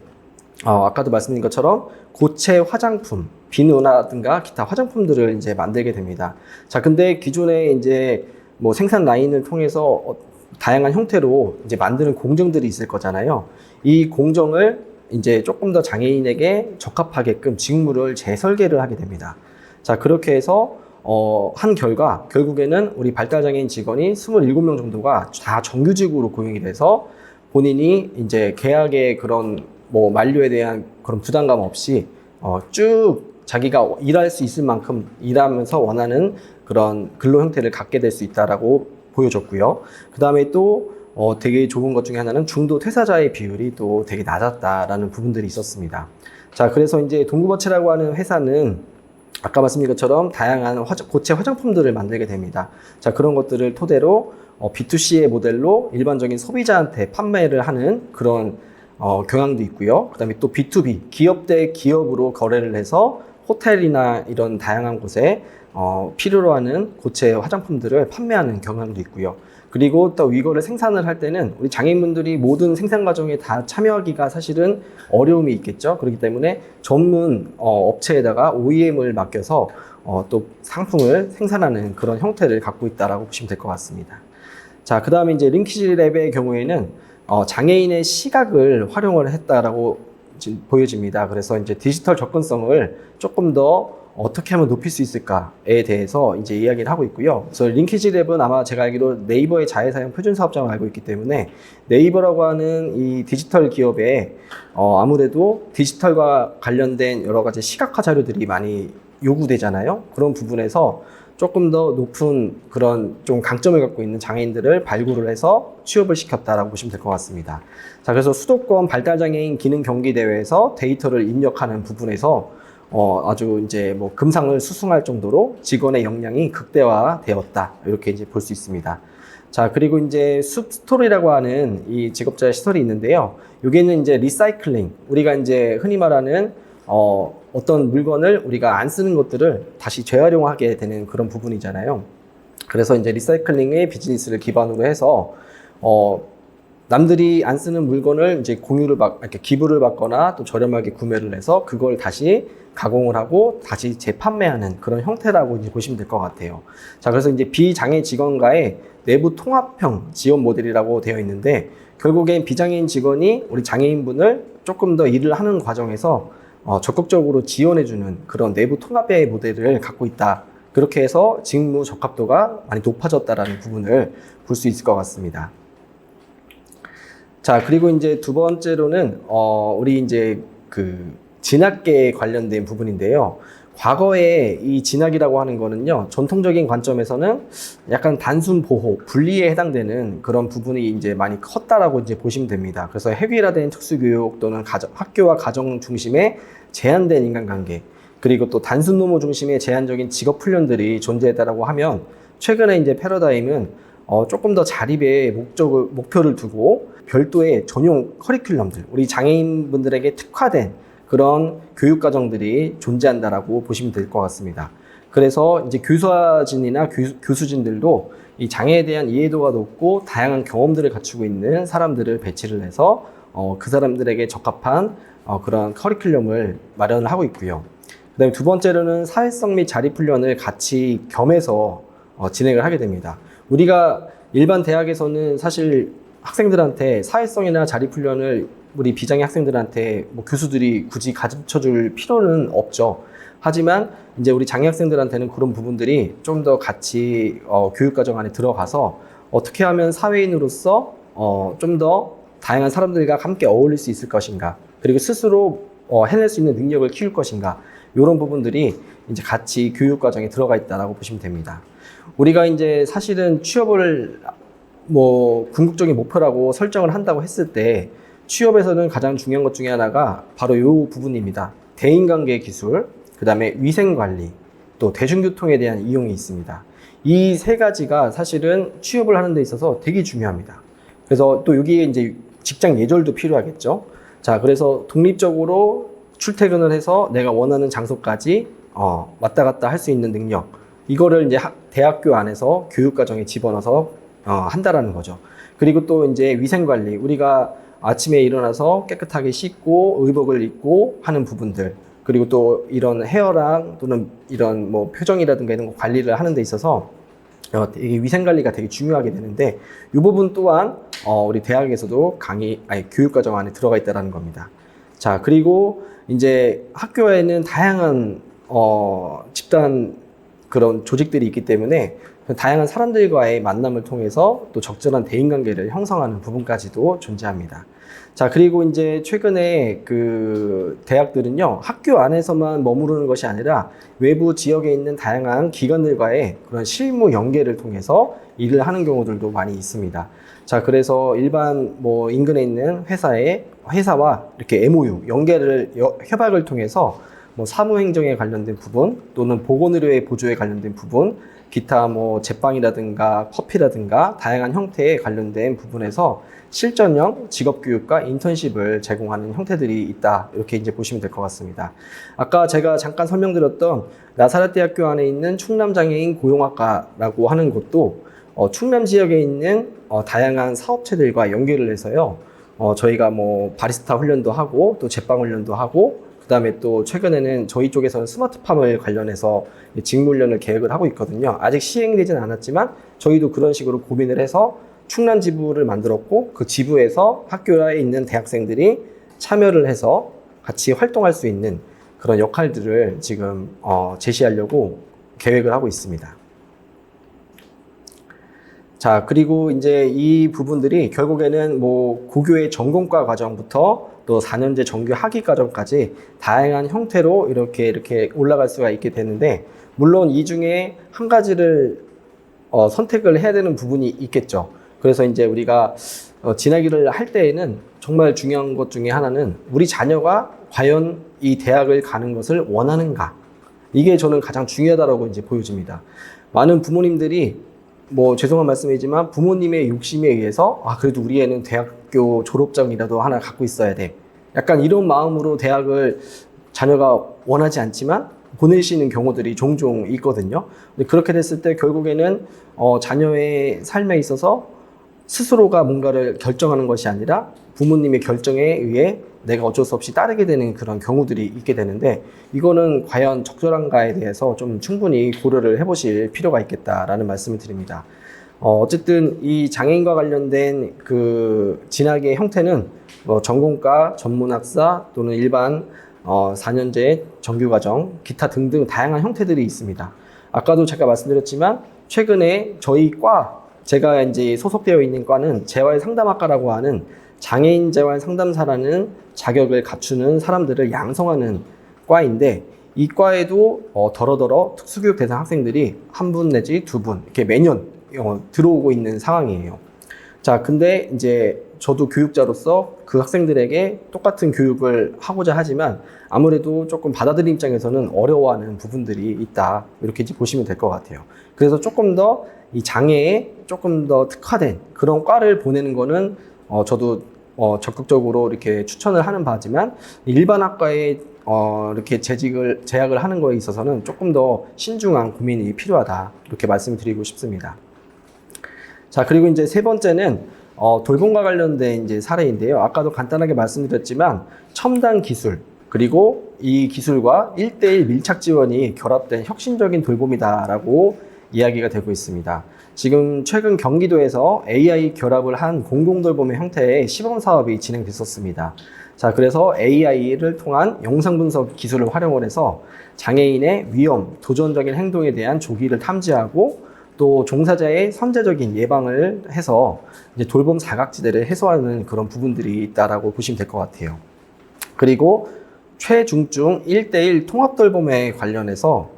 아까도 말씀드린 것처럼 고체 화장품, 비누라든가 기타 화장품들을 이제 만들게 됩니다. 자, 근데 기존에 이제 뭐 생산 라인을 통해서 다양한 형태로 이제 만드는 공정들이 있을 거잖아요. 이 공정을 이제 조금 더 장애인에게 적합하게끔 직무를 재설계를 하게 됩니다. 자, 그렇게 해서 한 결국에는 우리 발달장애인 직원이 27명 정도가 다 정규직으로 고용이 돼서 본인이 이제 계약의 그런 뭐 만료에 대한 그런 부담감 없이 쭉 자기가 일할 수 있을 만큼 일하면서 원하는 그런 근로 형태를 갖게 될 수 있다라고 보여줬고요. 그 다음에 또 되게 좋은 것 중에 하나는 중도 퇴사자의 비율이 또 되게 낮았다라는 부분들이 있었습니다. 자, 그래서 이제 동구버체라고 하는 회사는 아까 말씀드린 것처럼 다양한 고체 화장품들을 만들게 됩니다. 자, 그런 것들을 토대로 B2C의 모델로 일반적인 소비자한테 판매를 하는 그런 경향도 있고요. 그 다음에 또 B2B, 기업 대 기업으로 거래를 해서 호텔이나 이런 다양한 곳에 필요로 하는 고체 화장품들을 판매하는 경향도 있고요. 그리고 또 이거를 생산을 할 때는 우리 장애인분들이 모든 생산 과정에 다 참여하기가 사실은 어려움이 있겠죠. 그렇기 때문에 전문 업체에다가 OEM을 맡겨서 또 상품을 생산하는 그런 형태를 갖고 있다라고 보시면 될 것 같습니다. 자, 그 다음에 이제 링키지랩의 경우에는 장애인의 시각을 활용을 했다라고 보여집니다. 그래서 이제 디지털 접근성을 조금 더 어떻게 하면 높일 수 있을까에 대해서 이제 이야기를 하고 있고요. 그래서 링키지랩은 아마 제가 알기로 네이버의 자회사용 표준 사업장을 알고 있기 때문에 네이버라고 하는 이 디지털 기업에 아무래도 디지털과 관련된 여러 가지 시각화 자료들이 많이 요구되잖아요. 그런 부분에서 조금 더 높은 그런 좀 강점을 갖고 있는 장애인들을 발굴을 해서 취업을 시켰다라고 보시면 될 것 같습니다. 자, 그래서 수도권 발달장애인 기능 경기 대회에서 데이터를 입력하는 부분에서 아주 이제 뭐 금상을 수승할 정도로 직원의 역량이 극대화되었다. 이렇게 이제 볼 수 있습니다. 자, 그리고 이제 숲스토리라고 하는 이 직업자 시설이 있는데요. 여기는 이제 리사이클링, 우리가 이제 흔히 말하는 어떤 물건을 우리가 안 쓰는 것들을 다시 재활용하게 되는 그런 부분이잖아요. 그래서 이제 리사이클링의 비즈니스를 기반으로 해서 남들이 안 쓰는 물건을 이제 이렇게 기부를 받거나 또 저렴하게 구매를 해서 그걸 다시 가공을 하고 다시 재판매하는 그런 형태라고 이제 보시면 될 것 같아요. 자, 그래서 이제 비장애 직원과의 내부 통합형 지원 모델이라고 되어 있는데, 결국엔 비장애인 직원이 우리 장애인분을 조금 더 일을 하는 과정에서 적극적으로 지원해주는 그런 내부 통합의 모델을 갖고 있다. 그렇게 해서 직무 적합도가 많이 높아졌다라는 부분을 볼 수 있을 것 같습니다. 자, 그리고 이제 두 번째로는 우리 이제 그 진학계에 관련된 부분인데요. 과거에 이 진학이라고 하는 거는요, 전통적인 관점에서는 약간 단순 보호, 분리에 해당되는 그런 부분이 이제 많이 컸다라고 이제 보시면 됩니다. 그래서 획일화된 특수교육 또는 학교와 가정 중심의 제한된 인간관계, 그리고 또 단순 노무 중심의 제한적인 직업 훈련들이 존재했다라고 하면, 최근에 이제 패러다임은 조금 더 자립의 목표를 두고 별도의 전용 커리큘럼들, 우리 장애인분들에게 특화된 그런 교육과정들이 존재한다라고 보시면 될 것 같습니다. 그래서 이제 교사진이나 교수진들도 이 장애에 대한 이해도가 높고 다양한 경험들을 갖추고 있는 사람들을 배치를 해서 그 사람들에게 적합한 그런 커리큘럼을 마련을 하고 있고요. 그다음에 두 번째로는 사회성 및 자립훈련을 같이 겸해서 진행을 하게 됩니다. 우리가 일반 대학에서는 사실 학생들한테 사회성이나 자립훈련을 우리 비장애 학생들한테 뭐 교수들이 굳이 가르쳐 줄 필요는 없죠. 하지만 이제 우리 장애 학생들한테는 그런 부분들이 좀 더 같이 교육과정 안에 들어가서 어떻게 하면 사회인으로서 좀 더 다양한 사람들과 함께 어울릴 수 있을 것인가, 그리고 스스로 해낼 수 있는 능력을 키울 것인가, 이런 부분들이 이제 같이 교육과정에 들어가 있다라고 보시면 됩니다. 우리가 이제 사실은 취업을 뭐 궁극적인 목표라고 설정을 한다고 했을 때, 취업에서는 가장 중요한 것 중에 하나가 바로 이 부분입니다. 대인관계 기술, 그 다음에 위생관리, 또 대중교통에 대한 이용이 있습니다. 이 세 가지가 사실은 취업을 하는 데 있어서 되게 중요합니다. 그래서 또 여기에 이제 직장 예절도 필요하겠죠. 자, 그래서 독립적으로 출퇴근을 해서 내가 원하는 장소까지 왔다 갔다 할 수 있는 능력, 이거를 이제 대학교 안에서 교육과정에 집어넣어서 한다라는 거죠. 그리고 또 이제 위생관리, 우리가 아침에 일어나서 깨끗하게 씻고 의복을 입고 하는 부분들, 그리고 또 이런 헤어랑 또는 이런 뭐 표정이라든가 이런 거 관리를 하는 데 있어서 이게 위생관리가 되게 중요하게 되는데, 이 부분 또한 우리 대학에서도 교육과정 안에 들어가 있다는 겁니다. 자, 그리고 이제 학교에는 다양한 집단 그런 조직들이 있기 때문에 다양한 사람들과의 만남을 통해서 또 적절한 대인관계를 형성하는 부분까지도 존재합니다. 자, 그리고 이제 최근에 그 대학들은요, 학교 안에서만 머무르는 것이 아니라 외부 지역에 있는 다양한 기관들과의 그런 실무 연계를 통해서 일을 하는 경우들도 많이 있습니다. 자, 그래서 일반 뭐 인근에 있는 회사와 이렇게 MOU, 협약을 통해서 뭐 사무행정에 관련된 부분 또는 보건의료의 보조에 관련된 부분, 기타 뭐 제빵이라든가 커피라든가 다양한 형태에 관련된 부분에서 실전형 직업교육과 인턴십을 제공하는 형태들이 있다, 이렇게 이제 보시면 될 것 같습니다. 아까 제가 잠깐 설명드렸던 나사렛대학교 안에 있는 충남장애인 고용학과라고 하는 곳도 충남 지역에 있는 다양한 사업체들과 연계를 해서요, 저희가 뭐 바리스타 훈련도 하고 또 제빵 훈련도 하고, 그 다음에 또 최근에는 저희 쪽에서는 스마트팜을 관련해서 직무훈련을 계획을 하고 있거든요. 아직 시행되지는 않았지만 저희도 그런 식으로 고민을 해서 충남 지부를 만들었고, 그 지부에서 학교에 있는 대학생들이 참여를 해서 같이 활동할 수 있는 그런 역할들을 지금 제시하려고 계획을 하고 있습니다. 자, 그리고 이제 이 부분들이 결국에는 뭐 고교의 전공과 과정부터 또 4년제 정규 학위 과정까지 다양한 형태로 이렇게 올라갈 수가 있게 되는데, 물론 이 중에 한 가지를 선택을 해야 되는 부분이 있겠죠. 그래서 이제 우리가 진학을 할 때에는 정말 중요한 것 중에 하나는 우리 자녀가 과연 이 대학을 가는 것을 원하는가, 이게 저는 가장 중요하다고 이제 보여집니다. 많은 부모님들이 뭐 죄송한 말씀이지만 부모님의 욕심에 의해서 그래도 우리 애는 대학교 졸업장이라도 하나 갖고 있어야 돼, 약간 이런 마음으로 대학을 자녀가 원하지 않지만 보내시는 경우들이 종종 있거든요. 근데 그렇게 됐을 때 결국에는 자녀의 삶에 있어서 스스로가 뭔가를 결정하는 것이 아니라 부모님의 결정에 의해 내가 어쩔 수 없이 따르게 되는 그런 경우들이 있게 되는데, 이거는 과연 적절한가에 대해서 좀 충분히 고려를 해보실 필요가 있겠다라는 말씀을 드립니다. 어쨌든 이 장애인과 관련된 그 진학의 형태는 전공과, 전문학사 또는 일반 4년제 정규과정, 기타 등등 다양한 형태들이 있습니다. 아까도 제가 말씀드렸지만 최근에 저희 과, 제가 이제 소속되어 있는 과는 재활상담학과라고 하는 장애인 재활 상담사라는 자격을 갖추는 사람들을 양성하는 과인데, 이 과에도 더러더러 특수교육 대상 학생들이 한 분 내지 두 분 이렇게 매년 들어오고 있는 상황이에요. 자, 근데 이제 저도 교육자로서 그 학생들에게 똑같은 교육을 하고자 하지만 아무래도 조금 받아들인 입장에서는 어려워하는 부분들이 있다, 이렇게 이제 보시면 될 것 같아요. 그래서 조금 더 이 장애에 조금 더 특화된 그런 과를 보내는 거는 저도 적극적으로 이렇게 추천을 하는 바지만, 일반 학과에 이렇게 재학을 하는 거에 있어서는 조금 더 신중한 고민이 필요하다, 이렇게 말씀을 드리고 싶습니다. 자, 그리고 이제 세 번째는 돌봄과 관련된 이제 사례인데요. 아까도 간단하게 말씀드렸지만 첨단 기술, 그리고 이 기술과 1:1 밀착 지원이 결합된 혁신적인 돌봄이다라고 이야기가 되고 있습니다. 지금 최근 경기도에서 AI 결합을 한 공공돌봄의 형태의 시범 사업이 진행됐었습니다. 자, 그래서 AI를 통한 영상 분석 기술을 활용을 해서 장애인의 위험, 도전적인 행동에 대한 조기를 탐지하고 또 종사자의 선제적인 예방을 해서 이제 돌봄 사각지대를 해소하는 그런 부분들이 있다라고 보시면 될 것 같아요. 그리고 최중증 1:1 통합돌봄에 관련해서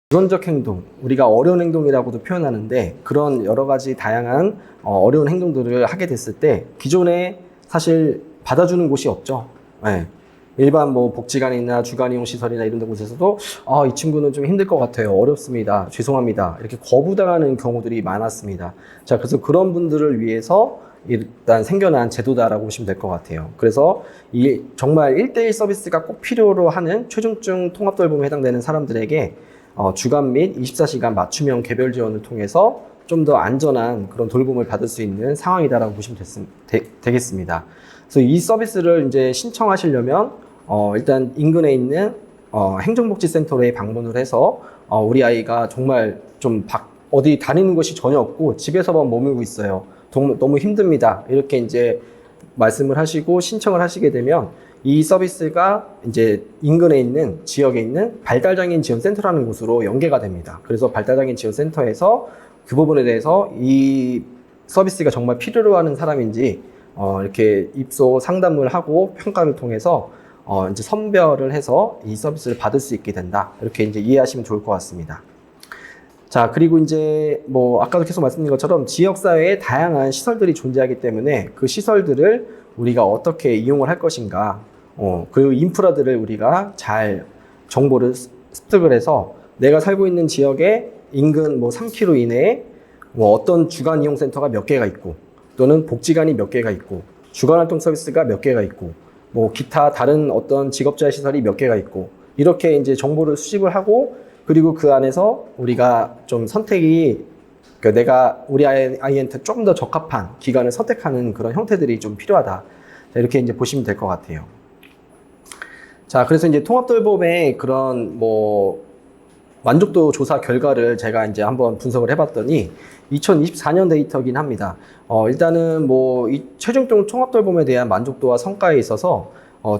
도전적 행동, 우리가 어려운 행동이라고도 표현하는데, 그런 여러 가지 다양한 어려운 행동들을 하게 됐을 때 기존에 사실 받아주는 곳이 없죠. 네. 일반 뭐 복지관이나 주간이용 시설이나 이런 곳에서도 이 친구는 좀 힘들 것 같아요, 어렵습니다, 죄송합니다, 이렇게 거부당하는 경우들이 많았습니다. 자, 그래서 그런 분들을 위해서 일단 생겨난 제도다라고 보시면 될 것 같아요. 그래서 이 정말 1:1 서비스가 꼭 필요로 하는 최중증 통합돌봄에 해당되는 사람들에게 주간 및 24시간 맞춤형 개별 지원을 통해서 좀 더 안전한 그런 돌봄을 받을 수 있는 상황이다라고 보시면 되겠습니다. 그래서 이 서비스를 이제 신청하시려면 일단 인근에 있는 행정복지센터에 방문을 해서 우리 아이가 정말 좀 어디 다니는 곳이 전혀 없고 집에서만 머물고 있어요, 너무 힘듭니다, 이렇게 이제 말씀을 하시고 신청을 하시게 되면 이 서비스가 이제 인근에 있는 지역에 있는 발달장애인 지원센터라는 곳으로 연계가 됩니다. 그래서 발달장애인 지원센터에서 그 부분에 대해서 이 서비스가 정말 필요로 하는 사람인지 이렇게 입소 상담을 하고 평가를 통해서 이제 선별을 해서 이 서비스를 받을 수 있게 된다, 이렇게 이제 이해하시면 좋을 것 같습니다. 자, 그리고 이제 뭐 아까도 계속 말씀드린 것처럼 지역사회에 다양한 시설들이 존재하기 때문에 그 시설들을 우리가 어떻게 이용을 할 것인가, 그 인프라들을 우리가 잘 정보를 습득을 해서 내가 살고 있는 지역에 인근 뭐 3km 이내에 뭐 어떤 주간 이용 센터가 몇 개가 있고, 또는 복지관이 몇 개가 있고, 주간활동 서비스가 몇 개가 있고, 뭐 기타 다른 어떤 직업재활 시설이 몇 개가 있고, 이렇게 이제 정보를 수집을 하고, 그리고 그 안에서 우리가 좀 선택이, 그러니까 내가 우리 아이한테 좀 더 적합한 기관을 선택하는 그런 형태들이 좀 필요하다, 이렇게 이제 보시면 될 것 같아요. 자, 그래서 이제 통합돌봄의 그런 뭐 만족도 조사 결과를 제가 이제 한번 분석을 해봤더니 2024년 데이터긴 합니다. 일단은 뭐 이 최종적 통합돌봄에 대한 만족도와 성과에 있어서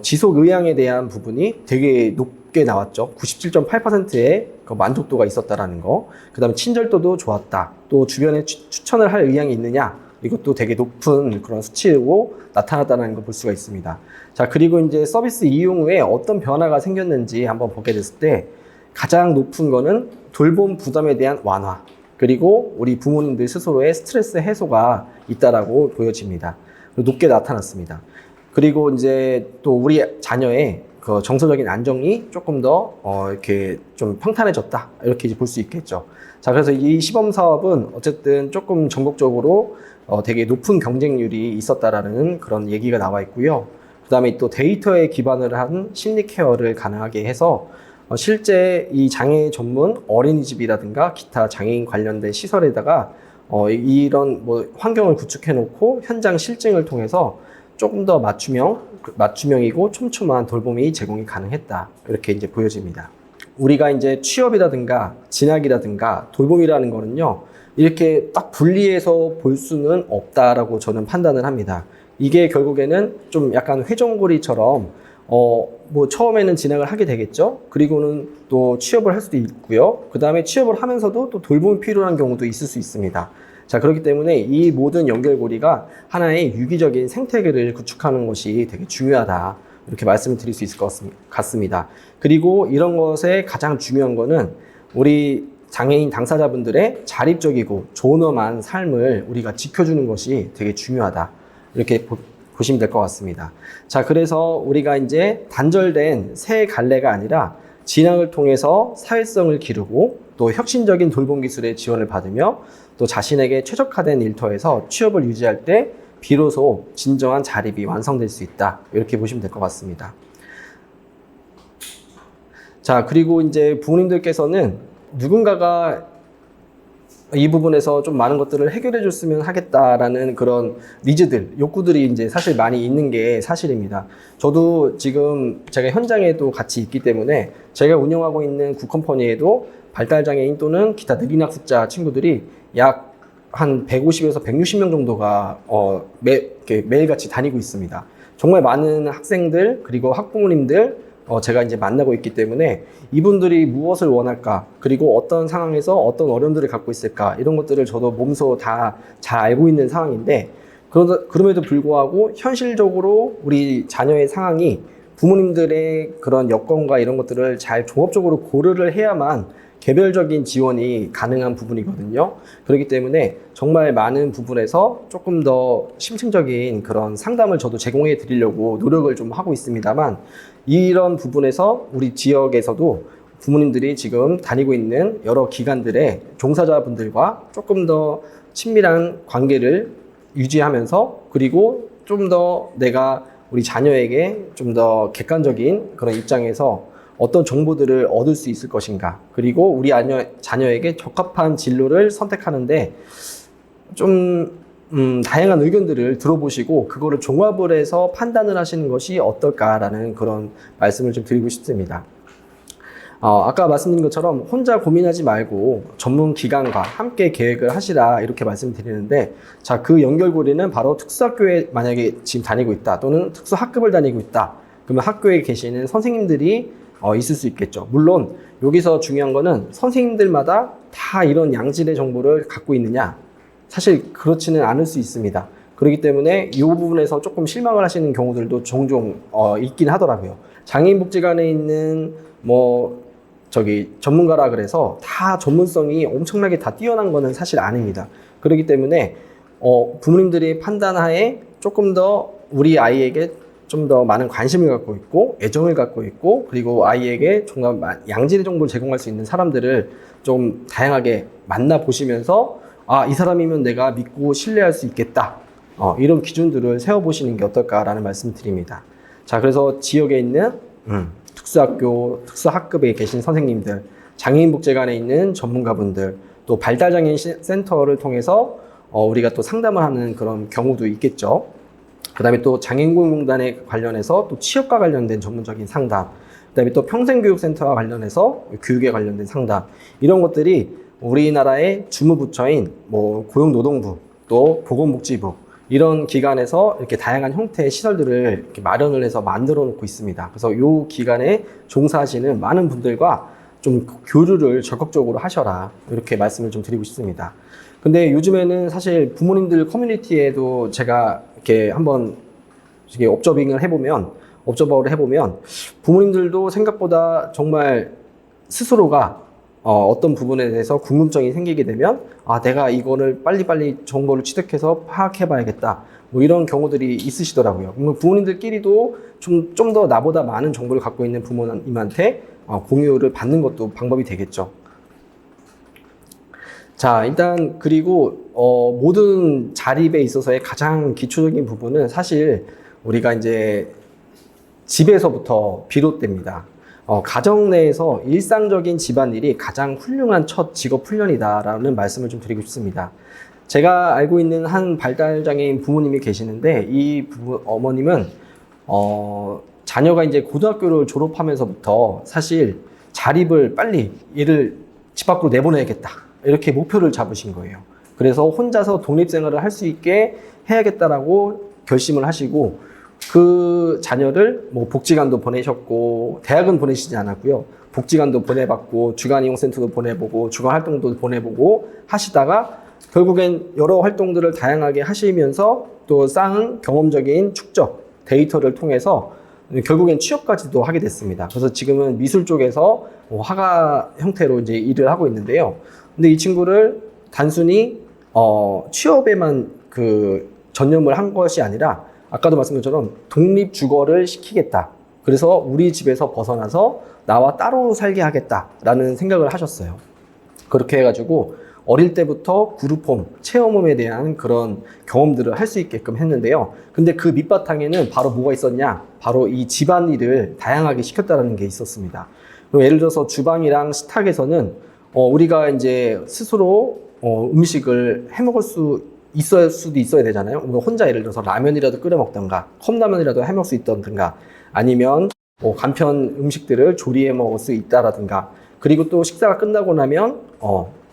지속 의향에 대한 부분이 되게 높게 나왔죠. 97.8%의 그 만족도가 있었다라는 거. 그 다음에 친절도도 좋았다. 또 주변에 추천을 할 의향이 있느냐, 이것도 되게 높은 그런 수치로 나타났다는 걸 볼 수가 있습니다. 자, 그리고 이제 서비스 이용 후에 어떤 변화가 생겼는지 한번 보게 됐을 때 가장 높은 거는 돌봄 부담에 대한 완화, 그리고 우리 부모님들 스스로의 스트레스 해소가 있다라고 보여집니다. 높게 나타났습니다. 그리고 이제 또 우리 자녀의 그 정서적인 안정이 조금 더 이렇게 좀 평탄해졌다, 이렇게 볼 수 있겠죠. 자, 그래서 이 시범 사업은 어쨌든 조금 전국적으로 되게 높은 경쟁률이 있었다라는 그런 얘기가 나와 있고요. 그 다음에 또 데이터에 기반을 한 심리 케어를 가능하게 해서 실제 이 장애 전문 어린이집이라든가 기타 장애인 관련된 시설에다가 이런 뭐 환경을 구축해 놓고 현장 실증을 통해서 조금 더 맞춤형이고 촘촘한 돌봄이 제공이 가능했다, 이렇게 이제 보여집니다. 우리가 이제 취업이라든가 진학이라든가 돌봄이라는 거는요, 이렇게 딱 분리해서 볼 수는 없다라고 저는 판단을 합니다. 이게 결국에는 좀 약간 회전고리처럼 뭐 처음에는 진학을 하게 되겠죠. 그리고는 또 취업을 할 수도 있고요. 그 다음에 취업을 하면서도 또 돌봄이 필요한 경우도 있을 수 있습니다. 자, 그렇기 때문에 이 모든 연결고리가 하나의 유기적인 생태계를 구축하는 것이 되게 중요하다. 이렇게 말씀을 드릴 수 있을 것 같습니다. 그리고 이런 것에 가장 중요한 거는 우리 장애인 당사자분들의 자립적이고 존엄한 삶을 우리가 지켜주는 것이 되게 중요하다. 이렇게 보시면 될 것 같습니다. 자, 그래서 우리가 이제 단절된 새 갈래가 아니라 진학을 통해서 사회성을 기르고 또 혁신적인 돌봄 기술의 지원을 받으며 또 자신에게 최적화된 일터에서 취업을 유지할 때 비로소 진정한 자립이 완성될 수 있다. 이렇게 보시면 될 것 같습니다. 자, 그리고 이제 부모님들께서는 누군가가 이 부분에서 좀 많은 것들을 해결해 줬으면 하겠다라는 그런 니즈들, 욕구들이 이제 사실 많이 있는 게 사실입니다. 저도 지금 제가 현장에도 같이 있기 때문에 제가 운영하고 있는 구컴퍼니에도 발달장애인 또는 기타 느린학습자 친구들이 약 한 150에서 160명 정도가 매일같이 다니고 있습니다. 정말 많은 학생들 그리고 학부모님들 제가 이제 만나고 있기 때문에 이분들이 무엇을 원할까, 그리고 어떤 상황에서 어떤 어려움들을 갖고 있을까, 이런 것들을 저도 몸소 다 잘 알고 있는 상황인데, 그럼에도 불구하고 현실적으로 우리 자녀의 상황이 부모님들의 그런 여건과 이런 것들을 잘 종합적으로 고려를 해야만 개별적인 지원이 가능한 부분이거든요. 그렇기 때문에 정말 많은 부분에서 조금 더 심층적인 그런 상담을 저도 제공해 드리려고 노력을 좀 하고 있습니다만, 이런 부분에서 우리 지역에서도 부모님들이 지금 다니고 있는 여러 기관들의 종사자분들과 조금 더 친밀한 관계를 유지하면서, 그리고 좀 더 내가 우리 자녀에게 좀 더 객관적인 그런 입장에서 어떤 정보들을 얻을 수 있을 것인가, 그리고 우리 자녀에게 적합한 진로를 선택하는데 좀 다양한 의견들을 들어보시고 그거를 종합을 해서 판단을 하시는 것이 어떨까라는 그런 말씀을 좀 드리고 싶습니다. 아까 말씀드린 것처럼 혼자 고민하지 말고 전문 기관과 함께 계획을 하시라, 이렇게 말씀드리는데, 자, 그 연결고리는 바로 특수학교에 만약에 지금 다니고 있다, 또는 특수학급을 다니고 있다, 그러면 학교에 계시는 선생님들이 있을 수 있겠죠. 물론 여기서 중요한 거는 선생님들마다 다 이런 양질의 정보를 갖고 있느냐, 사실 그렇지는 않을 수 있습니다. 그렇기 때문에 이 부분에서 조금 실망을 하시는 경우들도 종종 있긴 하더라고요. 장애인복지관에 있는 전문가라 그래서 다 전문성이 엄청나게 다 뛰어난 거는 사실 아닙니다. 그렇기 때문에 부모님들이 판단하에 조금 더 우리 아이에게 좀 더 많은 관심을 갖고 있고 애정을 갖고 있고, 그리고 아이에게 정말 양질의 정보를 제공할 수 있는 사람들을 좀 다양하게 만나보시면서, 이 사람이면 내가 믿고 신뢰할 수 있겠다, 이런 기준들을 세워보시는 게 어떨까라는 말씀 드립니다. 자, 그래서 지역에 있는 특수학교, 특수학급에 계신 선생님들, 장애인복지관에 있는 전문가분들, 또 발달장애인 센터를 통해서 우리가 또 상담을 하는 그런 경우도 있겠죠. 그 다음에 또 장애인공단에 관련해서 또 취업과 관련된 전문적인 상담, 그 다음에 또 평생교육센터와 관련해서 교육에 관련된 상담, 이런 것들이 우리나라의 주무부처인 고용노동부, 또 보건복지부, 이런 기관에서 이렇게 다양한 형태의 시설들을 이렇게 마련을 해서 만들어 놓고 있습니다. 그래서 이 기관에 종사하시는 많은 분들과 좀 교류를 적극적으로 하셔라, 이렇게 말씀을 좀 드리고 싶습니다. 근데 요즘에는 사실 부모님들 커뮤니티에도 제가 이렇게 한번 옵저버를 해보면 부모님들도 생각보다 정말 스스로가 어떤 부분에 대해서 궁금증이 생기게 되면, 내가 이거를 빨리빨리 정보를 취득해서 파악해봐야겠다, 이런 경우들이 있으시더라고요. 부모님들끼리도 좀 더 나보다 많은 정보를 갖고 있는 부모님한테 공유를 받는 것도 방법이 되겠죠. 자, 일단 그리고 모든 자립에 있어서의 가장 기초적인 부분은 사실 우리가 이제 집에서부터 비롯됩니다. 가정 내에서 일상적인 집안일이 가장 훌륭한 첫 직업 훈련이다라는 말씀을 좀 드리고 싶습니다. 제가 알고 있는 한 발달장애인 부모님이 계시는데, 이 어머님은 자녀가 이제 고등학교를 졸업하면서부터 사실 자립을 빨리 얘를 집 밖으로 내보내야겠다, 이렇게 목표를 잡으신 거예요. 그래서 혼자서 독립생활을 할 수 있게 해야겠다라고 결심을 하시고, 그 자녀를 뭐 복지관도 보내셨고, 대학은 보내시지 않았고요. 복지관도 보내봤고, 주간이용센터도 보내보고, 주간 활동도 보내보고 하시다가 결국엔 여러 활동들을 다양하게 하시면서 또 쌓은 경험적인 축적, 데이터를 통해서 결국엔 취업까지도 하게 됐습니다. 그래서 지금은 미술 쪽에서 화가 형태로 이제 일을 하고 있는데요. 근데 이 친구를 단순히 취업에만 그 전념을 한 것이 아니라 아까도 말씀드린 것처럼 독립 주거를 시키겠다. 그래서 우리 집에서 벗어나서 나와 따로 살게 하겠다라는 생각을 하셨어요. 그렇게 해가지고 어릴 때부터 그룹홈, 체험홈에 대한 그런 경험들을 할 수 있게끔 했는데요. 근데 그 밑바탕에는 바로 뭐가 있었냐? 바로 이 집안일을 다양하게 시켰다는 게 있었습니다. 예를 들어서 주방이랑 식탁에서는 우리가 이제 스스로 음식을 해 먹을 수도 있어야 되잖아요. 혼자 예를 들어서 라면이라도 끓여 먹던가, 컵라면이라도 해 먹을 수 있던가, 아니면 간편 음식들을 조리해 먹을 수 있다라든가, 그리고 또 식사가 끝나고 나면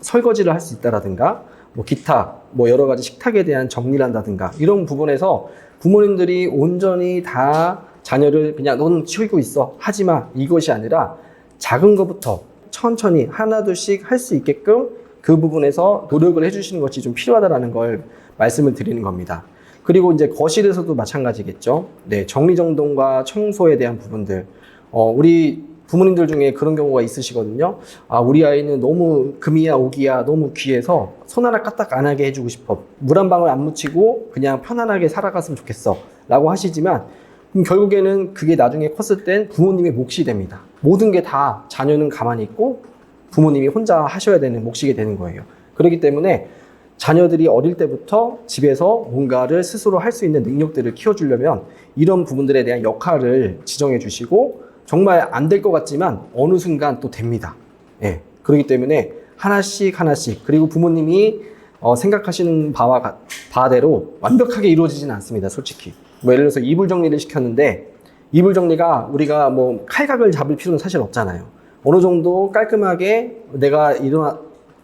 설거지를 할 수 있다라든가, 기타 여러 가지 식탁에 대한 정리를 한다든가, 이런 부분에서 부모님들이 온전히 다 자녀를 그냥 넌 치우고 있어 하지마, 이것이 아니라 작은 것부터 천천히 하나둘씩 할 수 있게끔 그 부분에서 노력을 해주시는 것이 좀 필요하다는 걸 말씀을 드리는 겁니다. 그리고 이제 거실에서도 마찬가지겠죠. 네, 정리정돈과 청소에 대한 부분들. 우리 부모님들 중에 그런 경우가 있으시거든요. 우리 아이는 너무 금이야 오기야 너무 귀해서 손 하나 까딱 안 하게 해주고 싶어. 물 한 방울 안 묻히고 그냥 편안하게 살아갔으면 좋겠어. 라고 하시지만 그럼 결국에는 그게 나중에 컸을 땐 부모님의 몫이 됩니다. 모든 게 다 자녀는 가만히 있고 부모님이 혼자 하셔야 되는 몫이게 되는 거예요. 그렇기 때문에 자녀들이 어릴 때부터 집에서 뭔가를 스스로 할 수 있는 능력들을 키워주려면 이런 부분들에 대한 역할을 지정해 주시고, 정말 안 될 것 같지만 어느 순간 또 됩니다. 예. 그렇기 때문에 하나씩 하나씩, 그리고 부모님이 생각하시는 바대로 완벽하게 이루어지진 않습니다. 솔직히 예를 들어서 이불 정리를 시켰는데 이불 정리가 우리가 칼각을 잡을 필요는 사실 없잖아요. 어느 정도 깔끔하게 내가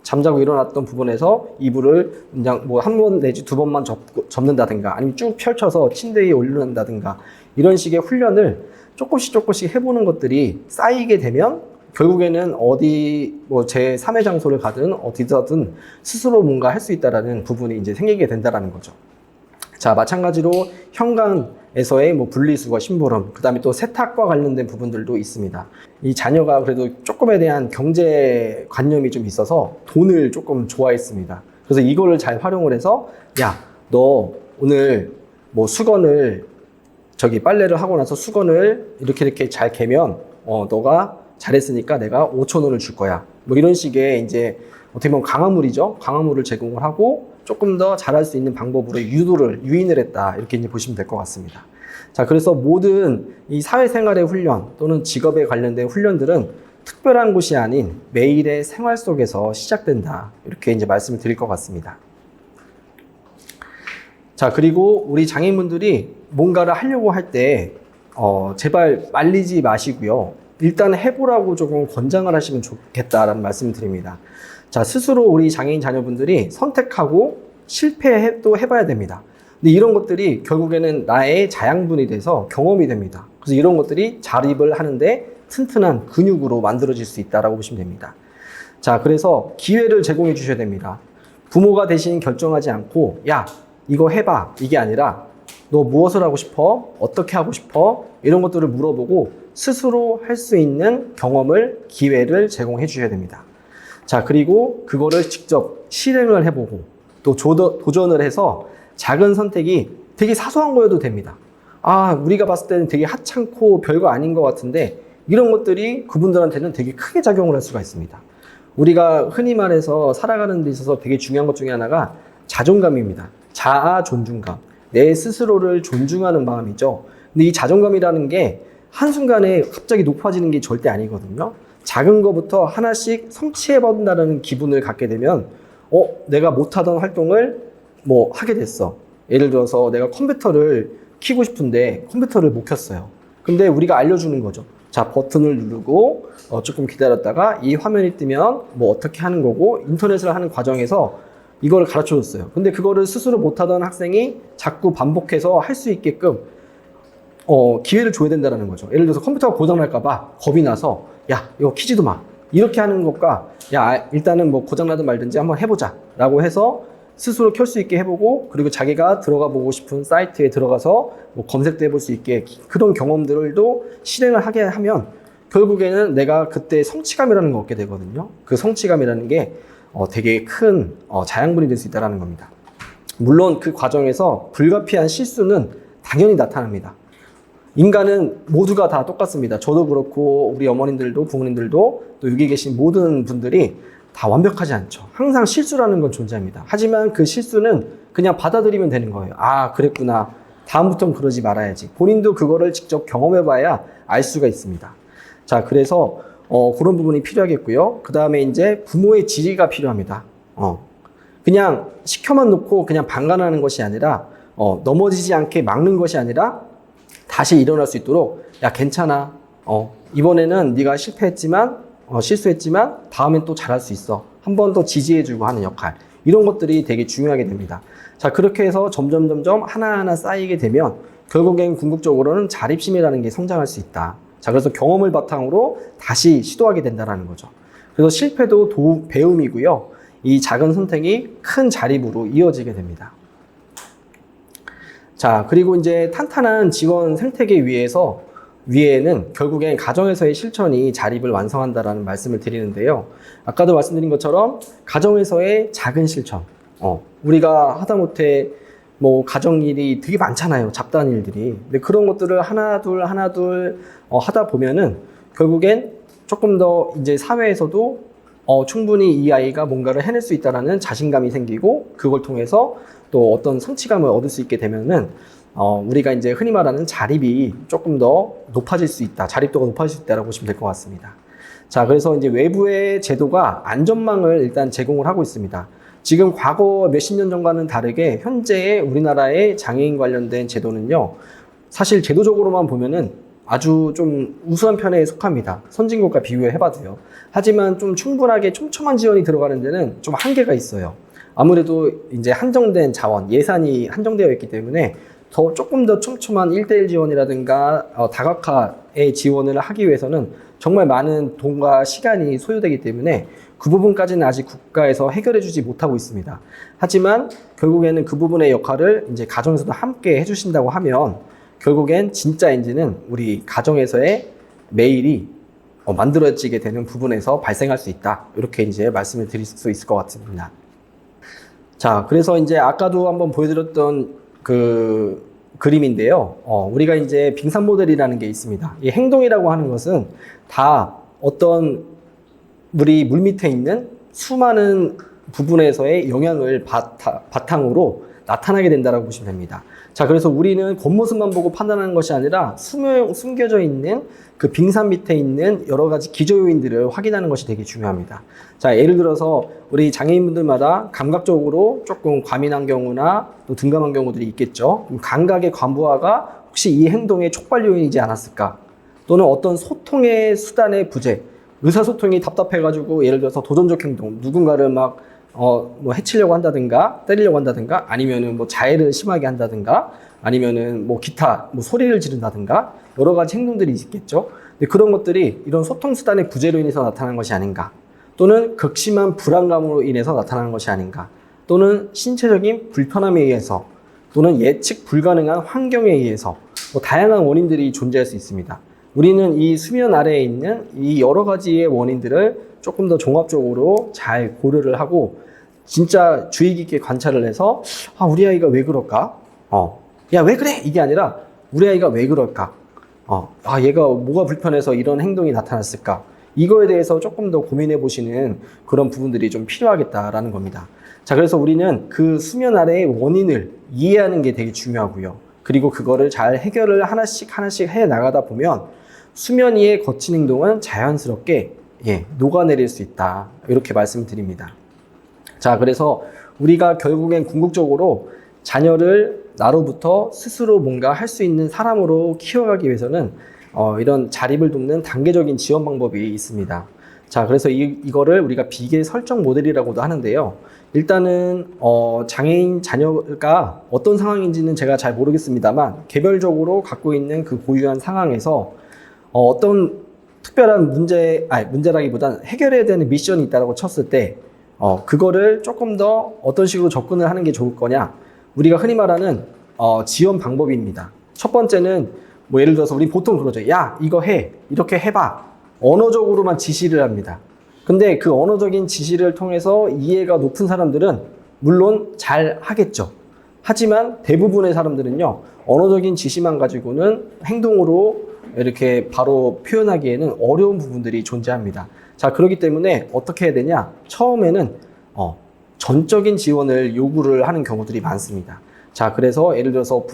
잠자고 일어났던 부분에서 이불을 그냥 한 번 내지 두 번만 접는다든가, 아니면 쭉 펼쳐서 침대 위에 올려놓는다든가, 이런 식의 훈련을 조금씩 해보는 것들이 쌓이게 되면 결국에는 어디 제 3의 장소를 가든 어디서든 스스로 뭔가 할 수 있다라는 부분이 이제 생기게 된다라는 거죠. 자, 마찬가지로 현관에서의 분리수거, 심부름, 그 다음에 또 세탁과 관련된 부분들도 있습니다. 이 자녀가 그래도 조금에 대한 경제관념이 좀 있어서 돈을 조금 좋아했습니다. 그래서 이거를 잘 활용을 해서, 야, 너 오늘 수건을 빨래를 하고 나서 수건을 이렇게 잘 개면 너가 잘했으니까 내가 5,000원을 줄 거야. 이런 식의 이제 어떻게 보면 강화물이죠. 강화물을 제공을 하고 조금 더 잘할 수 있는 방법으로 유인을 했다. 이렇게 이제 보시면 될 것 같습니다. 자, 그래서 모든 이 사회생활의 훈련 또는 직업에 관련된 훈련들은 특별한 곳이 아닌 매일의 생활 속에서 시작된다. 이렇게 이제 말씀을 드릴 것 같습니다. 자, 그리고 우리 장애인분들이 뭔가를 하려고 할 때 제발 말리지 마시고요. 일단 해보라고 조금 권장을 하시면 좋겠다라는 말씀을 드립니다. 자, 스스로 우리 장애인 자녀분들이 선택하고 실패도 해봐야 됩니다. 근데 이런 것들이 결국에는 나의 자양분이 돼서 경험이 됩니다. 그래서 이런 것들이 자립을 하는데 튼튼한 근육으로 만들어질 수 있다고 보시면 됩니다. 자, 그래서 기회를 제공해 주셔야 됩니다. 부모가 대신 결정하지 않고, 야, 이거 해봐, 이게 아니라 너 무엇을 하고 싶어? 어떻게 하고 싶어? 이런 것들을 물어보고 스스로 할 수 있는 경험을, 기회를 제공해 주셔야 됩니다. 자, 그리고 그거를 직접 실행을 해보고 또 도전을 해서 작은 선택이 되게 사소한 거여도 됩니다. 우리가 봤을 때는 되게 하찮고 별거 아닌 것 같은데 이런 것들이 그분들한테는 되게 크게 작용을 할 수가 있습니다. 우리가 흔히 말해서 살아가는 데 있어서 되게 중요한 것 중에 하나가 자존감입니다. 자아 존중감. 내 스스로를 존중하는 마음이죠. 근데 이 자존감이라는 게 한순간에 갑자기 높아지는 게 절대 아니거든요. 작은 것부터 하나씩 성취해본다는 기분을 갖게 되면 내가 못하던 활동을 하게 됐어. 예를 들어서 내가 컴퓨터를 켜고 싶은데 컴퓨터를 못 켰어요. 근데 우리가 알려주는 거죠. 자, 버튼을 누르고 조금 기다렸다가 이 화면이 뜨면 어떻게 하는 거고, 인터넷을 하는 과정에서 이거를 가르쳐 줬어요. 근데 그거를 스스로 못하던 학생이 자꾸 반복해서 할 수 있게끔 기회를 줘야 된다는 거죠. 예를 들어서 컴퓨터가 고장날까봐 겁이 나서, 야, 이거 키지도 마. 이렇게 하는 것과, 야, 일단은 뭐 고장나든 말든지 한번 해보자. 라고 해서 스스로 켤 수 있게 해보고, 그리고 자기가 들어가 보고 싶은 사이트에 들어가서 뭐 검색도 해볼 수 있게, 그런 경험들도 실행을 하게 하면 결국에는 내가 그때 성취감이라는 걸 얻게 되거든요. 그 성취감이라는 게 되게 큰 자양분이 될 수 있다는 겁니다. 물론 그 과정에서 불가피한 실수는 당연히 나타납니다. 인간은 모두가 다 똑같습니다. 저도 그렇고 우리 어머님들도 부모님들도 또 여기 계신 모든 분들이 다 완벽하지 않죠. 항상 실수라는 건 존재합니다. 하지만 그 실수는 그냥 받아들이면 되는 거예요. 아, 그랬구나. 다음부터는 그러지 말아야지. 본인도 그거를 직접 경험해봐야 알 수가 있습니다. 자, 그래서 그런 부분이 필요하겠고요. 그 다음에 이제 부모의 지지가 필요합니다. 그냥 시켜만 놓고 그냥 방관하는 것이 아니라 넘어지지 않게 막는 것이 아니라 다시 일어날 수 있도록, 야, 괜찮아. 이번에는 네가 실패했지만 실수했지만 다음엔 또 잘할 수 있어. 한 번 더 지지해주고 하는 역할. 이런 것들이 되게 중요하게 됩니다. 자, 그렇게 해서 점점 하나하나 쌓이게 되면 결국엔 궁극적으로는 자립심이라는 게 성장할 수 있다. 자, 그래서 경험을 바탕으로 다시 시도하게 된다는 거죠. 그래서 실패도 배움이고요. 이 작은 선택이 큰 자립으로 이어지게 됩니다. 자, 그리고 이제 탄탄한 직원 생태계 위에는 결국엔 가정에서의 실천이 자립을 완성한다라는 말씀을 드리는데요. 아까도 말씀드린 것처럼 가정에서의 작은 실천. 우리가 하다못해 뭐 가정일이 되게 많잖아요. 잡다한 일들이. 근데 그런 것들을 하나둘 하다 보면은 결국엔 조금 더 이제 사회에서도 충분히 이 아이가 뭔가를 해낼 수 있다라는 자신감이 생기고, 그걸 통해서 또 어떤 성취감을 얻을 수 있게 되면은 우리가 이제 흔히 말하는 자립이 조금 더 높아질 수 있다. 자립도가 높아질 수 있다라고 보시면 될 것 같습니다. 자, 그래서 이제 외부의 제도가 안전망을 일단 제공을 하고 있습니다. 지금 과거 몇십 년 전과는 다르게 현재의 우리나라의 장애인 관련된 제도는요, 사실 제도적으로만 보면은 아주 좀 우수한 편에 속합니다. 선진국과 비교해봐도요. 하지만 좀 충분하게 촘촘한 지원이 들어가는 데는 좀 한계가 있어요. 아무래도 이제 한정된 자원, 예산이 한정되어 있기 때문에 조금 더 촘촘한 1:1 지원이라든가 다각화의 지원을 하기 위해서는 정말 많은 돈과 시간이 소요되기 때문에 그 부분까지는 아직 국가에서 해결해주지 못하고 있습니다. 하지만 결국에는 그 부분의 역할을 이제 가정에서도 함께 해주신다고 하면 결국엔 진짜 이제는 우리 가정에서의 매일이 만들어지게 되는 부분에서 발생할 수 있다. 이렇게 이제 말씀을 드릴 수 있을 것 같습니다. 자, 그래서 이제 아까도 한번 보여드렸던 그 그림인데요. 우리가 이제 빙산 모델이라는 게 있습니다. 이 행동이라고 하는 것은 다 어떤 우리 물 밑에 있는 수많은 부분에서의 영향을 바탕으로 나타나게 된다고 보시면 됩니다. 자, 그래서 우리는 겉모습만 보고 판단하는 것이 아니라 숨겨져 있는 그 빙산 밑에 있는 여러 가지 기저요인들을 확인하는 것이 되게 중요합니다. 자, 예를 들어서 우리 장애인분들마다 감각적으로 조금 과민한 경우나 또 둔감한 경우들이 있겠죠. 감각의 과부하가 혹시 이 행동의 촉발 요인이지 않았을까? 또는 어떤 소통의 수단의 부재, 의사소통이 답답해가지고 예를 들어서 도전적 행동, 누군가를 막 뭐 해치려고 한다든가 때리려고 한다든가 아니면은 뭐 자해를 심하게 한다든가 아니면은 뭐 기타 뭐 소리를 지른다든가 여러 가지 행동들이 있겠죠. 근데 그런 것들이 이런 소통 수단의 부재로 인해서 나타나는 것이 아닌가, 또는 극심한 불안감으로 인해서 나타나는 것이 아닌가, 또는 신체적인 불편함에 의해서, 또는 예측 불가능한 환경에 의해서 뭐 다양한 원인들이 존재할 수 있습니다. 우리는 이 수면 아래에 있는 이 여러 가지의 원인들을 조금 더 종합적으로 잘 고려를 하고 진짜 주의 깊게 관찰을 해서 우리 아이가 왜 그럴까? 야, 왜 그래? 이게 아니라 우리 아이가 왜 그럴까? 얘가 뭐가 불편해서 이런 행동이 나타났을까? 이거에 대해서 조금 더 고민해 보시는 그런 부분들이 좀 필요하겠다라는 겁니다. 자, 그래서 우리는 그 수면 아래의 원인을 이해하는 게 되게 중요하고요. 그리고 그거를 잘 해결을 하나씩 해 나가다 보면 수면 위에 거친 행동은 자연스럽게 녹아내릴 수 있다. 이렇게 말씀드립니다. 자, 그래서 우리가 결국엔 궁극적으로 자녀를 나로부터 스스로 뭔가 할 수 있는 사람으로 키워가기 위해서는 이런 자립을 돕는 단계적인 지원 방법이 있습니다. 자, 그래서 이거를 우리가 비계 설정 모델이라고도 하는데요. 일단은 장애인 자녀가 어떤 상황인지는 제가 잘 모르겠습니다만 개별적으로 갖고 있는 그 고유한 상황에서 어떤 특별한 문제라기보다는 해결해야 되는 미션이 있다고 쳤을 때 그거를 조금 더 어떤 식으로 접근을 하는 게 좋을 거냐, 우리가 흔히 말하는 지원 방법입니다. 첫 번째는 뭐 예를 들어서 우리 보통 그러죠. 야, 이거 해, 이렇게 해봐. 언어적으로만 지시를 합니다. 근데 그 언어적인 지시를 통해서 이해가 높은 사람들은 물론 잘 하겠죠. 하지만 대부분의 사람들은요, 언어적인 지시만 가지고는 행동으로 이렇게 바로 표현하기에는 어려운 부분들이 존재합니다. 자, 그렇기 때문에 어떻게 해야 되냐? 처음에는 전적인 지원을 요구를 하는 경우들이 많습니다. 자, 그래서 예를 들어서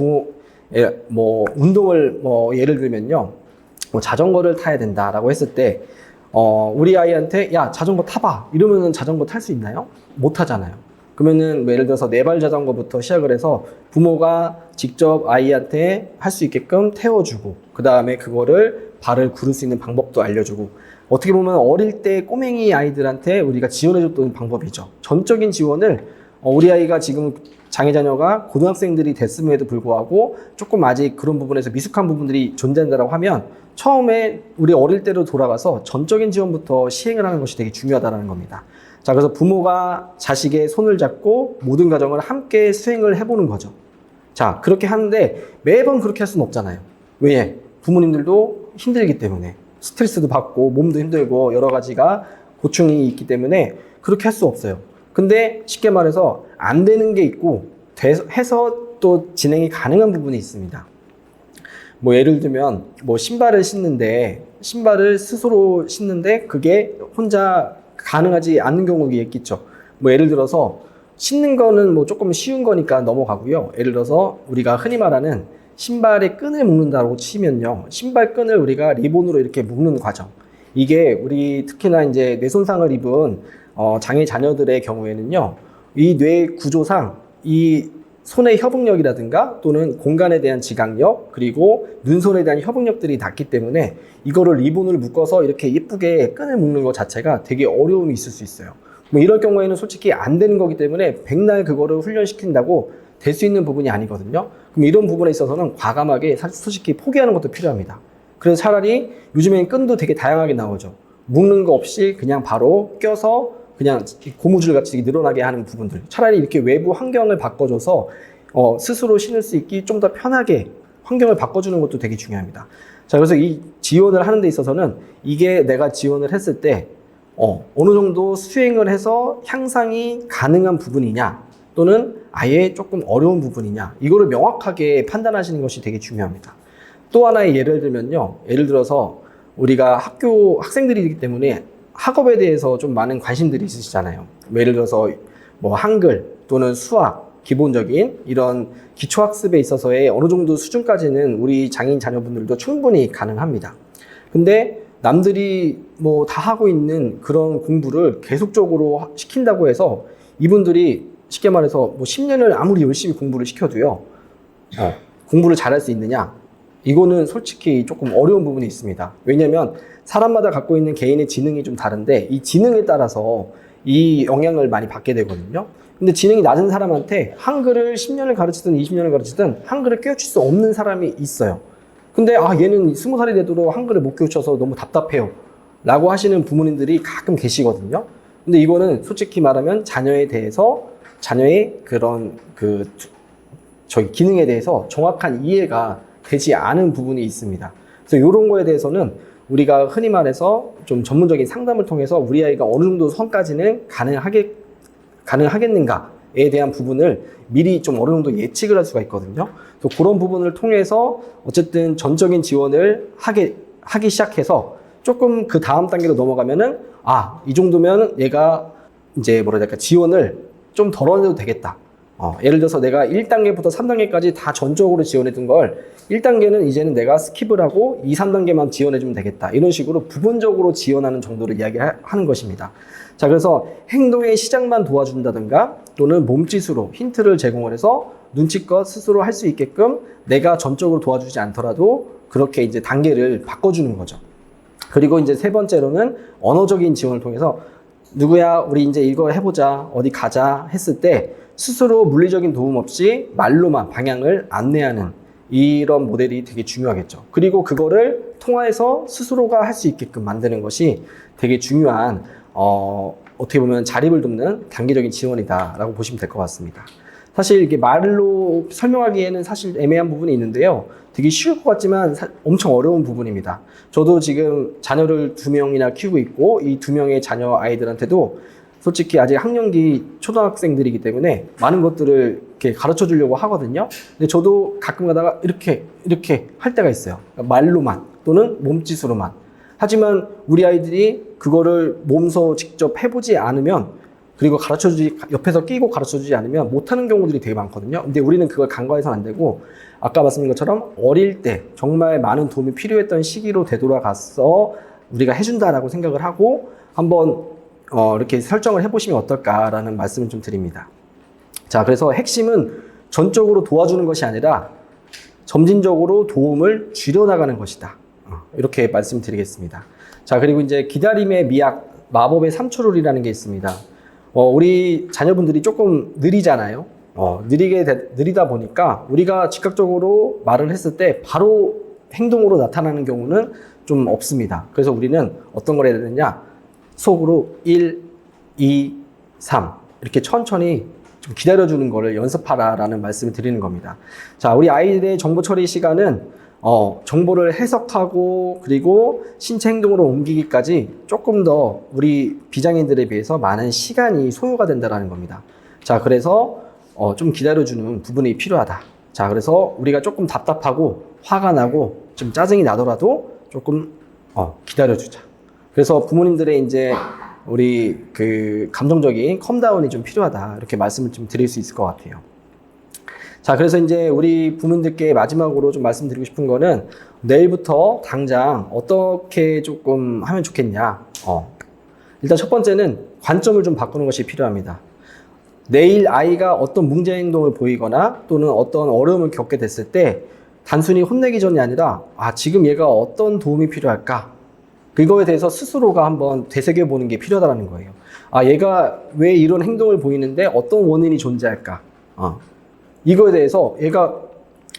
운동을 예를 들면요, 자전거를 타야 된다라고 했을 때 우리 아이한테 야, 자전거 타봐 이러면은 자전거 탈 수 있나요? 못 하잖아요. 그러면은 예를 들어서 네발 자전거부터 시작을 해서 부모가 직접 아이한테 할 수 있게끔 태워주고, 그 다음에 그거를 발을 구를 수 있는 방법도 알려주고, 어떻게 보면 어릴 때 꼬맹이 아이들한테 우리가 지원해줬던 방법이죠. 전적인 지원을 우리 아이가 지금 장애 자녀가 고등학생들이 됐음에도 불구하고 조금 아직 그런 부분에서 미숙한 부분들이 존재한다고 하면 처음에 우리 어릴 때로 돌아가서 전적인 지원부터 시행을 하는 것이 되게 중요하다는 겁니다. 자, 그래서 부모가 자식의 손을 잡고 모든 과정을 함께 수행을 해보는 거죠. 자, 그렇게 하는데 매번 그렇게 할 수는 없잖아요. 왜? 부모님들도 힘들기 때문에, 스트레스도 받고 몸도 힘들고 여러 가지가 고충이 있기 때문에 그렇게 할 수 없어요. 근데 쉽게 말해서 안 되는 게 있고 해서 또 진행이 가능한 부분이 있습니다. 뭐 예를 들면 신발을 스스로 신는데 그게 혼자 가능하지 않는 경우가 있겠죠. 예를 들어서 신는 거는 조금 쉬운 거니까 넘어가고요. 예를 들어서 우리가 흔히 말하는 신발의 끈을 묶는다고 치면요, 신발 끈을 우리가 리본으로 이렇게 묶는 과정, 이게 우리 특히나 이제 뇌 손상을 입은 장애 자녀들의 경우에는요, 이 뇌 구조상 이 손의 협응력이라든가 또는 공간에 대한 지각력, 그리고 눈손에 대한 협응력들이 낮기 때문에 이거를 리본을 묶어서 이렇게 예쁘게 끈을 묶는 것 자체가 되게 어려움이 있을 수 있어요. 이럴 경우에는 솔직히 안 되는 거기 때문에 백날 그거를 훈련시킨다고 될 수 있는 부분이 아니거든요. 그럼 이런 부분에 있어서는 과감하게 솔직히 포기하는 것도 필요합니다. 그래서 차라리 요즘에는 끈도 되게 다양하게 나오죠. 묶는 거 없이 그냥 바로 껴서 그냥 고무줄 같이 늘어나게 하는 부분들, 차라리 이렇게 외부 환경을 바꿔줘서 스스로 신을 수 있기 좀 더 편하게 환경을 바꿔주는 것도 되게 중요합니다. 자, 그래서 이 지원을 하는 데 있어서는 이게 내가 지원을 했을 때 어느 정도 수행을 해서 향상이 가능한 부분이냐 또는 아예 조금 어려운 부분이냐, 이거를 명확하게 판단하시는 것이 되게 중요합니다. 또 하나의 예를 들면요, 예를 들어서 우리가 학생들이기 때문에 학업에 대해서 좀 많은 관심들이 있으시잖아요. 예를 들어서 한글 또는 수학, 기본적인 이런 기초학습에 있어서의 어느 정도 수준까지는 우리 장애인 자녀분들도 충분히 가능합니다. 근데 남들이 다 하고 있는 그런 공부를 계속적으로 시킨다고 해서 이분들이 쉽게 말해서 10년을 아무리 열심히 공부를 시켜도요, 공부를 잘할 수 있느냐? 이거는 솔직히 조금 어려운 부분이 있습니다. 왜냐면 사람마다 갖고 있는 개인의 지능이 좀 다른데 이 지능에 따라서 이 영향을 많이 받게 되거든요. 근데 지능이 낮은 사람한테 한글을 10년을 가르치든 20년을 가르치든 한글을 깨우칠 수 없는 사람이 있어요. 근데 얘는 20살이 되도록 한글을 못 깨우쳐서 너무 답답해요 라고 하시는 부모님들이 가끔 계시거든요. 근데 이거는 솔직히 말하면 자녀의 그런 기능에 대해서 정확한 이해가 되지 않은 부분이 있습니다. 그래서 이런 거에 대해서는 우리가 흔히 말해서 좀 전문적인 상담을 통해서 우리 아이가 어느 정도 선까지는 가능하겠는가에 대한 부분을 미리 좀 어느 정도 예측을 할 수가 있거든요. 그래서 그런 부분을 통해서 어쨌든 전적인 지원을 하기 시작해서 조금 그 다음 단계로 넘어가면은 이 정도면 얘가 이제 지원을 좀 덜어내도 되겠다. 예를 들어서 내가 1단계부터 3단계까지 다 전적으로 지원해둔 걸 1단계는 이제는 내가 스킵을 하고 2, 3단계만 지원해주면 되겠다. 이런 식으로 부분적으로 지원하는 정도를 이야기하는 것입니다. 자, 그래서 행동의 시작만 도와준다든가 또는 몸짓으로 힌트를 제공을 해서 눈치껏 스스로 할 수 있게끔 내가 전적으로 도와주지 않더라도 그렇게 이제 단계를 바꿔주는 거죠. 그리고 이제 세 번째로는 언어적인 지원을 통해서 누구야, 우리 이제 이거 해보자, 어디 가자 했을 때 스스로 물리적인 도움 없이 말로만 방향을 안내하는 이런 모델이 되게 중요하겠죠. 그리고 그거를 통화해서 스스로가 할 수 있게끔 만드는 것이 되게 중요한 어떻게 보면 자립을 돕는 단계적인 지원이다라고 보시면 될 것 같습니다. 사실 이게 말로 설명하기에는 사실 애매한 부분이 있는데요. 되게 쉬울 것 같지만 엄청 어려운 부분입니다. 저도 지금 자녀를 2명이나 키우고 있고 이 2명의 자녀 아이들한테도 솔직히 아직 학령기 초등학생들이기 때문에 많은 것들을 이렇게 가르쳐 주려고 하거든요. 근데 저도 가끔 가다가 이렇게 할 때가 있어요. 그러니까 말로만 또는 몸짓으로만. 하지만 우리 아이들이 그거를 몸소 직접 해보지 않으면, 그리고 옆에서 끼고 가르쳐주지 않으면 못하는 경우들이 되게 많거든요. 근데 우리는 그걸 간과해서는 안 되고, 아까 말씀드린 것처럼 어릴 때 정말 많은 도움이 필요했던 시기로 되돌아가서 우리가 해준다라고 생각을 하고 한번 이렇게 설정을 해보시면 어떨까라는 말씀을 좀 드립니다. 자, 그래서 핵심은 전적으로 도와주는 것이 아니라 점진적으로 도움을 줄여나가는 것이다. 이렇게 말씀드리겠습니다. 자, 그리고 이제 기다림의 미학, 마법의 3초룰이라는 게 있습니다. 우리 자녀분들이 조금 느리잖아요. 느리다 보니까 우리가 즉각적으로 말을 했을 때 바로 행동으로 나타나는 경우는 좀 없습니다. 그래서 우리는 어떤 걸 해야 되느냐? 속으로 1, 2, 3 이렇게 천천히 좀 기다려주는 거를 연습하라라는 말씀을 드리는 겁니다. 자, 우리 아이들의 정보 처리 시간은 정보를 해석하고 그리고 신체 행동으로 옮기기까지 조금 더 우리 비장애인들에 비해서 많은 시간이 소요가 된다는 겁니다. 자, 그래서 좀 기다려주는 부분이 필요하다. 자, 그래서 우리가 조금 답답하고 화가 나고 좀 짜증이 나더라도 조금 기다려주자. 그래서 부모님들의 이제 우리 그 감정적인 컴다운이 좀 필요하다. 이렇게 말씀을 좀 드릴 수 있을 것 같아요. 자, 그래서 이제 우리 부모님들께 마지막으로 좀 말씀드리고 싶은 거는 내일부터 당장 어떻게 조금 하면 좋겠냐. 일단 첫 번째는 관점을 좀 바꾸는 것이 필요합니다. 내일 아이가 어떤 문제 행동을 보이거나 또는 어떤 어려움을 겪게 됐을 때 단순히 혼내기 전이 아니라 지금 얘가 어떤 도움이 필요할까? 그거에 대해서 스스로가 한번 되새겨보는 게 필요하다는 거예요. 얘가 왜 이런 행동을 보이는데 어떤 원인이 존재할까? 이거에 대해서 얘가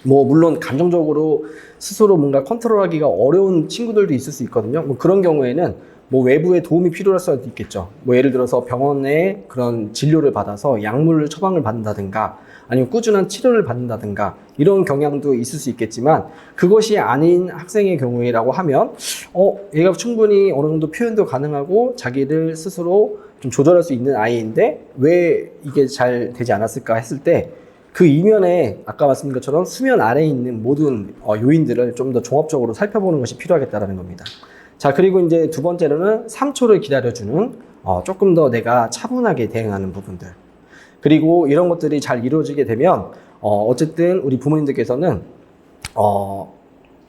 물론 감정적으로 스스로 뭔가 컨트롤하기가 어려운 친구들도 있을 수 있거든요. 그런 경우에는 외부의 도움이 필요할 수도 있겠죠. 예를 들어서 병원에 그런 진료를 받아서 약물을 처방을 받는다든가 아니면 꾸준한 치료를 받는다든가 이런 경향도 있을 수 있겠지만 그것이 아닌 학생의 경우라고 하면 얘가 충분히 어느 정도 표현도 가능하고 자기를 스스로 좀 조절할 수 있는 아이인데 왜 이게 잘 되지 않았을까 했을 때 그 이면에 아까 말씀드린 것처럼 수면 아래에 있는 모든 요인들을 좀 더 종합적으로 살펴보는 것이 필요하겠다는 겁니다. 자, 그리고 이제 두 번째로는 3초를 기다려주는 조금 더 내가 차분하게 대응하는 부분들. 그리고 이런 것들이 잘 이루어지게 되면 어쨌든 우리 부모님들께서는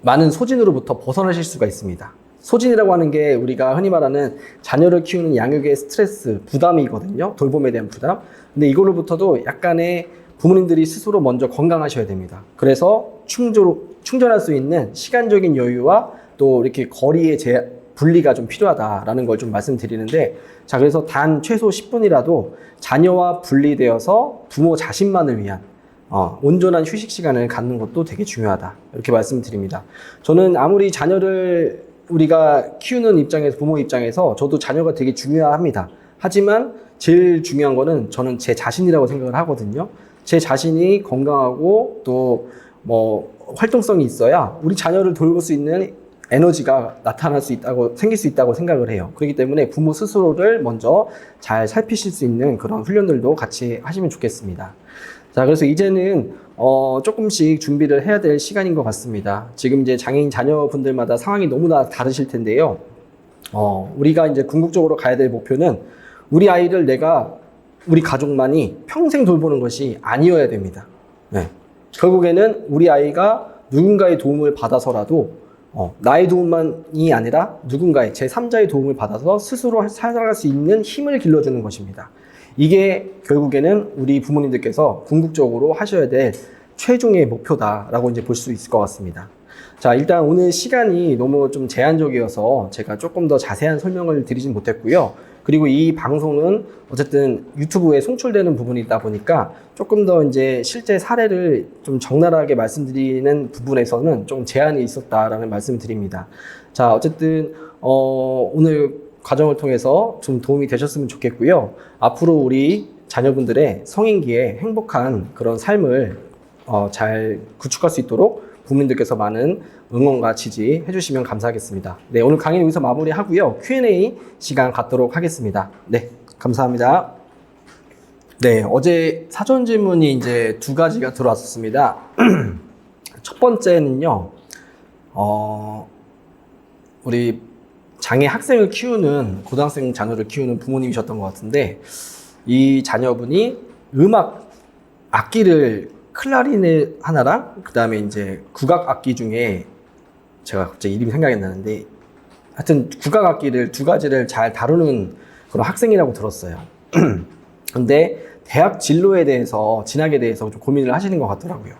많은 소진으로부터 벗어나실 수가 있습니다. 소진이라고 하는 게 우리가 흔히 말하는 자녀를 키우는 양육의 스트레스, 부담이거든요. 돌봄에 대한 부담. 근데 이걸로부터도 약간의 부모님들이 스스로 먼저 건강하셔야 됩니다. 그래서 충전할 수 있는 시간적인 여유와 또 이렇게 거리의 분리가 좀 필요하다라는 걸 좀 말씀드리는데, 자, 그래서 단 최소 10분이라도 자녀와 분리되어서 부모 자신만을 위한 온전한 휴식 시간을 갖는 것도 되게 중요하다. 이렇게 말씀드립니다. 저는 아무리 자녀를 우리가 키우는 입장에서, 부모 입장에서 저도 자녀가 되게 중요합니다. 하지만 제일 중요한 거는 저는 제 자신이라고 생각을 하거든요. 제 자신이 건강하고 또 활동성이 있어야 우리 자녀를 돌볼 수 있는 에너지가 생길 수 있다고 생각을 해요. 그렇기 때문에 부모 스스로를 먼저 잘 살피실 수 있는 그런 훈련들도 같이 하시면 좋겠습니다. 자, 그래서 이제는 조금씩 준비를 해야 될 시간인 것 같습니다. 지금 이제 장애인 자녀분들마다 상황이 너무나 다르실 텐데요. 우리가 이제 궁극적으로 가야 될 목표는 우리 아이를 우리 가족만이 평생 돌보는 것이 아니어야 됩니다. 네. 결국에는 우리 아이가 누군가의 도움을 받아서라도 나의 도움만이 아니라 누군가의 제3자의 도움을 받아서 스스로 살아갈 수 있는 힘을 길러주는 것입니다. 이게 결국에는 우리 부모님들께서 궁극적으로 하셔야 될 최종의 목표다라고 이제 볼 수 있을 것 같습니다. 자, 일단 오늘 시간이 너무 좀 제한적이어서 제가 조금 더 자세한 설명을 드리진 못했고요. 그리고 이 방송은 어쨌든 유튜브에 송출되는 부분이다 보니까 조금 더 이제 실제 사례를 좀 적나라하게 말씀드리는 부분에서는 좀 제한이 있었다라는 말씀을 드립니다. 자, 어쨌든 오늘 과정을 통해서 좀 도움이 되셨으면 좋겠고요. 앞으로 우리 자녀분들의 성인기에 행복한 그런 삶을 잘 구축할 수 있도록 부모님들께서 많은 응원과 지지 해주시면 감사하겠습니다. 네, 오늘 강의 여기서 마무리하고요. Q&A 시간 갖도록 하겠습니다. 네, 감사합니다. 네, 어제 사전 질문이 이제 2가지가 들어왔었습니다. 첫 번째는요, 우리 장애 학생을 키우는, 고등학생 자녀를 키우는 부모님이셨던 것 같은데, 이 자녀분이 음악 악기를 클라리넷 하나랑 그 다음에 이제 국악 악기 중에 제가 갑자기 이름이 생각이 안 나는데 하여튼 국악 악기를 2가지를 잘 다루는 그런 학생이라고 들었어요. 근데 대학 진로에 대해서 진학에 대해서 좀 고민을 하시는 것 같더라고요.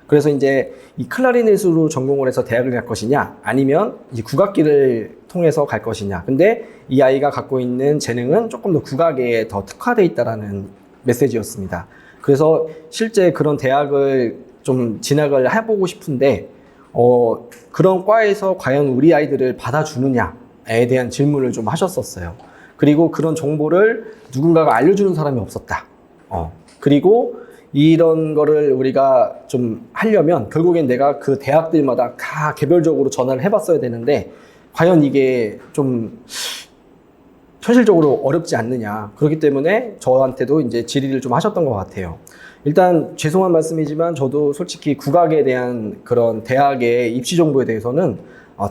그래서 이제 이 클라리넷으로 전공을 해서 대학을 갈 것이냐 아니면 이 국악기를 통해서 갈 것이냐. 근데 이 아이가 갖고 있는 재능은 조금 더 국악에 더 특화되어 있다라는 메시지였습니다. 그래서 실제 그런 대학을 좀 진학을 해보고 싶은데 그런 과에서 과연 우리 아이들을 받아주느냐에 대한 질문을 좀 하셨었어요. 그리고 그런 정보를 누군가가 알려주는 사람이 없었다. 그리고 이런 거를 우리가 좀 하려면 결국엔 내가 그 대학들마다 다 개별적으로 전화를 해봤어야 되는데 과연 이게 좀 현실적으로 어렵지 않느냐. 그렇기 때문에 저한테도 이제 질의를 좀 하셨던 것 같아요. 일단 죄송한 말씀이지만 저도 솔직히 국악에 대한 그런 대학의 입시 정보에 대해서는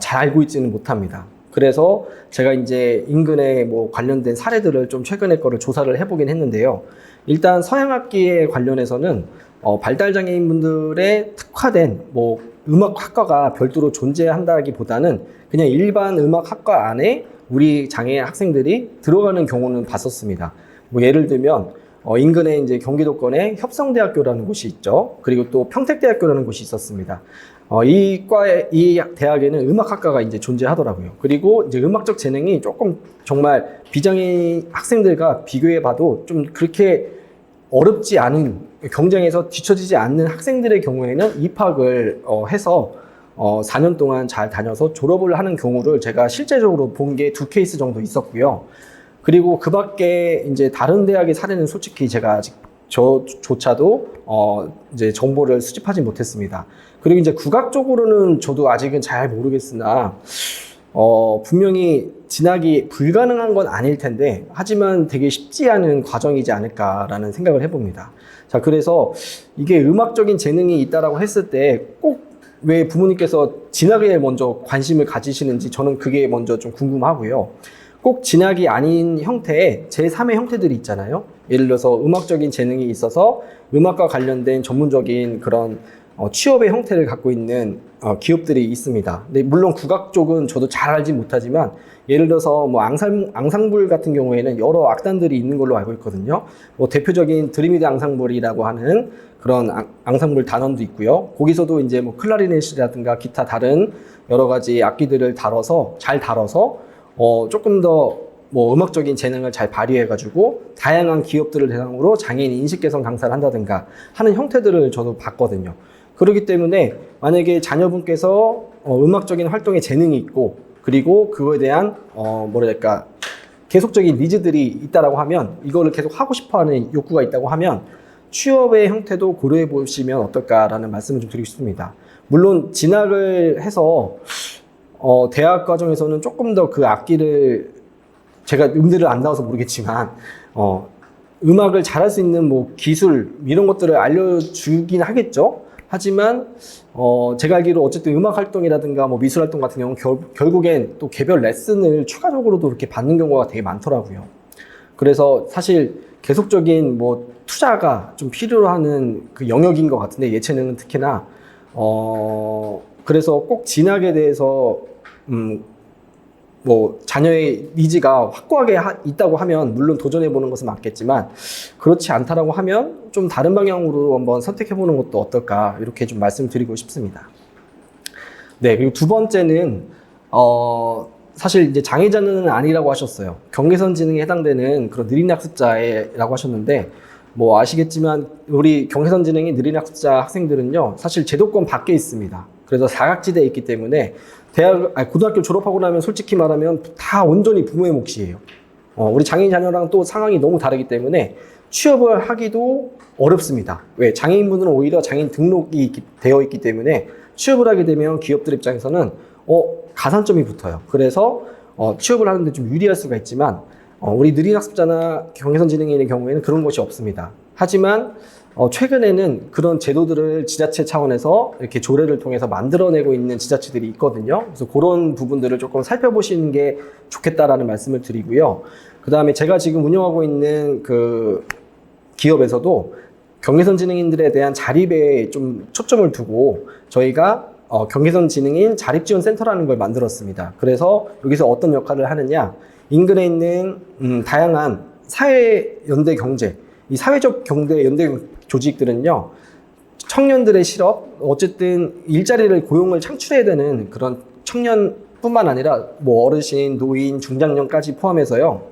잘 알고 있지는 못합니다. 그래서 제가 이제 인근에 뭐 관련된 사례들을 좀 최근에 거를 조사를 해보긴 했는데요. 일단 서양악기에 관련해서는 발달장애인분들의 특화된 뭐 음악학과가 별도로 존재한다기보다는 그냥 일반 음악학과 안에 우리 장애 학생들이 들어가는 경우는 봤었습니다. 뭐 예를 들면 인근에 이제 경기도권에 협성대학교라는 곳이 있죠. 그리고 또 평택대학교라는 곳이 있었습니다. 이 대학에는 음악학과가 이제 존재하더라고요. 그리고 이제 음악적 재능이 조금 정말 비장애인 학생들과 비교해봐도 좀 그렇게 어렵지 않은 경쟁에서 뒤처지지 않는 학생들의 경우에는 입학을 해서 4년 동안 잘 다녀서 졸업을 하는 경우를 제가 실제적으로 본 게 2케이스 정도 있었고요. 그리고 그 밖에 이제 다른 대학의 사례는 솔직히 제가 아직 저조차도 이제 정보를 수집하지 못했습니다. 그리고 이제 국악 쪽으로는 저도 아직은 잘 모르겠으나 분명히 진학이 불가능한 건 아닐 텐데 하지만 되게 쉽지 않은 과정이지 않을까라는 생각을 해봅니다. 자, 그래서 이게 음악적인 재능이 있다라고 했을 때 꼭 왜 부모님께서 진학에 먼저 관심을 가지시는지 저는 그게 먼저 좀 궁금하고요. 꼭 진학이 아닌 형태의 제3의 형태들이 있잖아요. 예를 들어서 음악적인 재능이 있어서 음악과 관련된 전문적인 그런 취업의 형태를 갖고 있는 기업들이 있습니다. 근데 물론 국악 쪽은 저도 잘 알지 못하지만 예를 들어서 뭐 앙상블 같은 경우에는 여러 악단들이 있는 걸로 알고 있거든요. 뭐 대표적인 드림이드 앙상블이라고 하는 그런 앙상블 단원도 있고요. 거기서도 이제 뭐 클라리넷이라든가 기타 다른 여러 가지 악기들을 잘 다뤄서 조금 더 뭐 음악적인 재능을 잘 발휘해가지고 다양한 기업들을 대상으로 장애인 인식 개선 강사를 한다든가 하는 형태들을 저도 봤거든요. 그렇기 때문에 만약에 자녀분께서 음악적인 활동에 재능이 있고 그리고 그거에 대한 뭐랄까 계속적인 니즈들이 있다라고 하면 이거를 계속 하고 싶어하는 욕구가 있다고 하면 취업의 형태도 고려해 보시면 어떨까라는 말씀을 좀 드리고 싶습니다. 물론 진학을 해서 대학 과정에서는 조금 더 그 악기를 제가 음대를 안 나와서 모르겠지만 음악을 잘할 수 있는 뭐 기술 이런 것들을 알려주긴 하겠죠. 하지만 제가 알기로 어쨌든 음악 활동이라든가 뭐 미술 활동 같은 경우는 결국엔 또 개별 레슨을 추가적으로도 이렇게 받는 경우가 되게 많더라고요. 그래서 사실 계속적인 뭐 투자가 좀 필요로 하는 그 영역인 것 같은데 예체능은 특히나 그래서 꼭 진학에 대해서 뭐 자녀의 니즈가 확고하게 있다고 하면 물론 도전해보는 것은 맞겠지만 그렇지 않다라고 하면 좀 다른 방향으로 한번 선택해보는 것도 어떨까 이렇게 좀 말씀드리고 싶습니다. 네, 그리고 두 번째는 사실 이제 장애자는 아니라고 하셨어요. 경계선 지능에 해당되는 그런 느린 학습자라고 하셨는데, 뭐 아시겠지만 우리 경계선 지능이 느린 학습자 학생들은요, 사실 제도권 밖에 있습니다. 그래서 사각지대에 있기 때문에 고등학교 졸업하고 나면 솔직히 말하면 다 온전히 부모의 몫이에요. 우리 장애인 자녀랑 또 상황이 너무 다르기 때문에 취업을 하기도 어렵습니다. 왜? 장애인분들은 오히려 장애인 등록이 되어 있기 때문에 취업을 하게 되면 기업들 입장에서는 가산점이 붙어요. 그래서 취업을 하는데 좀 유리할 수가 있지만 우리 느린 학습자나 경계선 지능인의 경우에는 그런 것이 없습니다. 하지만 최근에는 그런 제도들을 지자체 차원에서 이렇게 조례를 통해서 만들어내고 있는 지자체들이 있거든요. 그래서 그런 부분들을 조금 살펴보시는 게 좋겠다라는 말씀을 드리고요. 그 다음에 제가 지금 운영하고 있는 그 기업에서도 경계선 지능인들에 대한 자립에 좀 초점을 두고 저희가 경계선 지능인 자립지원센터라는 걸 만들었습니다. 그래서 여기서 어떤 역할을 하느냐, 인근에 있는 다양한 사회연대 경제, 이 사회적 경제 연대 조직들은요, 청년들의 실업, 어쨌든 일자리를 고용을 창출해야 되는 그런 청년뿐만 아니라 뭐 어르신, 노인, 중장년까지 포함해서요,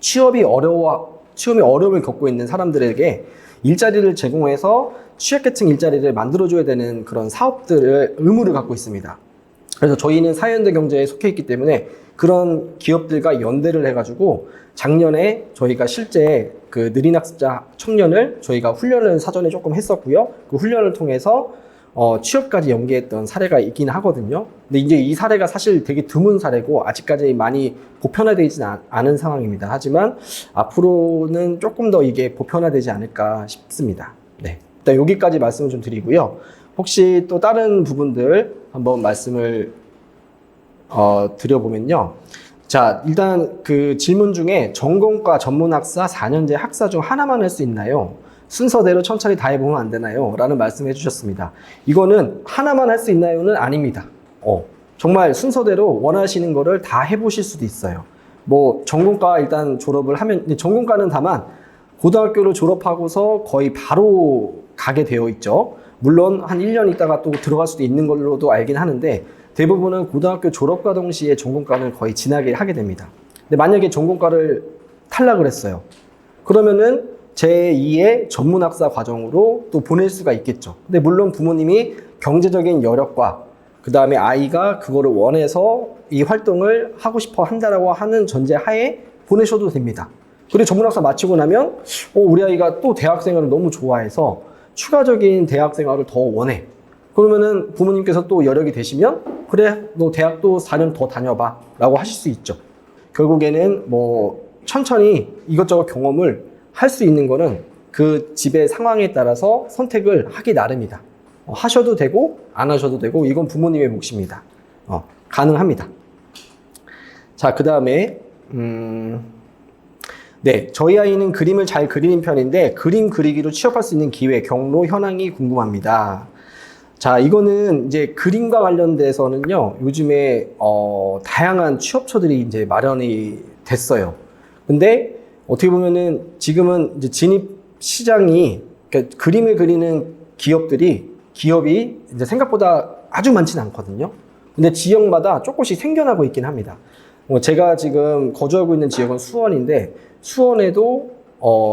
취업이 어려움을 겪고 있는 사람들에게 일자리를 제공해서 취약계층 일자리를 만들어줘야 되는 그런 사업들을 의무를 갖고 있습니다. 그래서 저희는 사회연대 경제에 속해 있기 때문에 그런 기업들과 연대를 해가지고 작년에 저희가 실제 그 느린 학습자 청년을 저희가 훈련을 사전에 조금 했었고요. 그 훈련을 통해서 취업까지 연계했던 사례가 있긴 하거든요. 근데 이제 이 사례가 사실 되게 드문 사례고 아직까지 많이 보편화되지 않은 상황입니다. 하지만 앞으로는 조금 더 이게 보편화되지 않을까 싶습니다. 네. 일단 여기까지 말씀을 좀 드리고요. 혹시 또 다른 부분들 한번 말씀을 드려보면요. 자, 일단 그 질문 중에 전공과 전문학사 4년제 학사 중 하나만 할 수 있나요? 순서대로 천천히 다 해보면 안 되나요? 라는 말씀을 해주셨습니다. 이거는 하나만 할 수 있나요는 아닙니다. 정말 순서대로 원하시는 거를 다 해보실 수도 있어요. 뭐 전공과 일단 졸업을 하면, 전공과는 다만 고등학교를 졸업하고서 거의 바로 가게 되어 있죠. 물론 한 1년 있다가 또 들어갈 수도 있는 걸로도 알긴 하는데 대부분은 고등학교 졸업과 동시에 전공과는 거의 진학을 하게 됩니다. 근데 만약에 전공과를 탈락을 했어요. 그러면은 제2의 전문학사 과정으로 또 보낼 수가 있겠죠. 근데 물론 부모님이 경제적인 여력과 그 다음에 아이가 그거를 원해서 이 활동을 하고 싶어 한다라고 하는 전제 하에 보내셔도 됩니다. 그리고 전문학사 마치고 나면 우리 아이가 또 대학생활을 너무 좋아해서 추가적인 대학생활을 더 원해. 그러면은 부모님께서 또 여력이 되시면 그래, 너 대학도 4년 더 다녀봐 라고 하실 수 있죠. 결국에는 뭐 천천히 이것저것 경험을 할 수 있는 거는 그 집의 상황에 따라서 선택을 하기 나름이다. 하셔도 되고 안 하셔도 되고 이건 부모님의 몫입니다. 가능합니다. 자, 그 다음에 네, 저희 아이는 그림을 잘 그리는 편인데 그림 그리기로 취업할 수 있는 기회, 경로, 현황이 궁금합니다. 자, 이거는 이제 그림과 관련돼서는요, 요즘에 다양한 취업처들이 이제 마련이 됐어요. 근데 어떻게 보면은 지금은 이제 진입 시장이, 그러니까 그림을 그리는 기업이 이제 생각보다 아주 많지는 않거든요. 근데 지역마다 조금씩 생겨나고 있긴 합니다. 제가 지금 거주하고 있는 지역은 수원인데 수원에도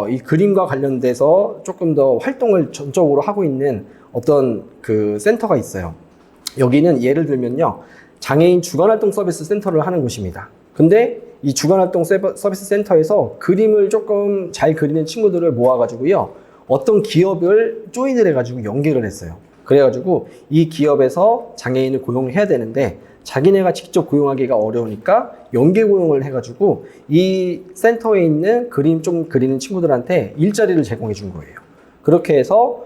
이 그림과 관련돼서 조금 더 활동을 전적으로 하고 있는 어떤 그 센터가 있어요. 여기는 예를 들면요, 장애인 주간활동 서비스 센터를 하는 곳입니다. 근데 이 주간활동 서비스 센터에서 그림을 조금 잘 그리는 친구들을 모아가지고요, 어떤 기업을 조인을 해가지고 연계를 했어요. 그래가지고 이 기업에서 장애인을 고용해야 되는데 자기네가 직접 고용하기가 어려우니까 연계 고용을 해가지고 이 센터에 있는 그림 좀 그리는 친구들한테 일자리를 제공해 준 거예요. 그렇게 해서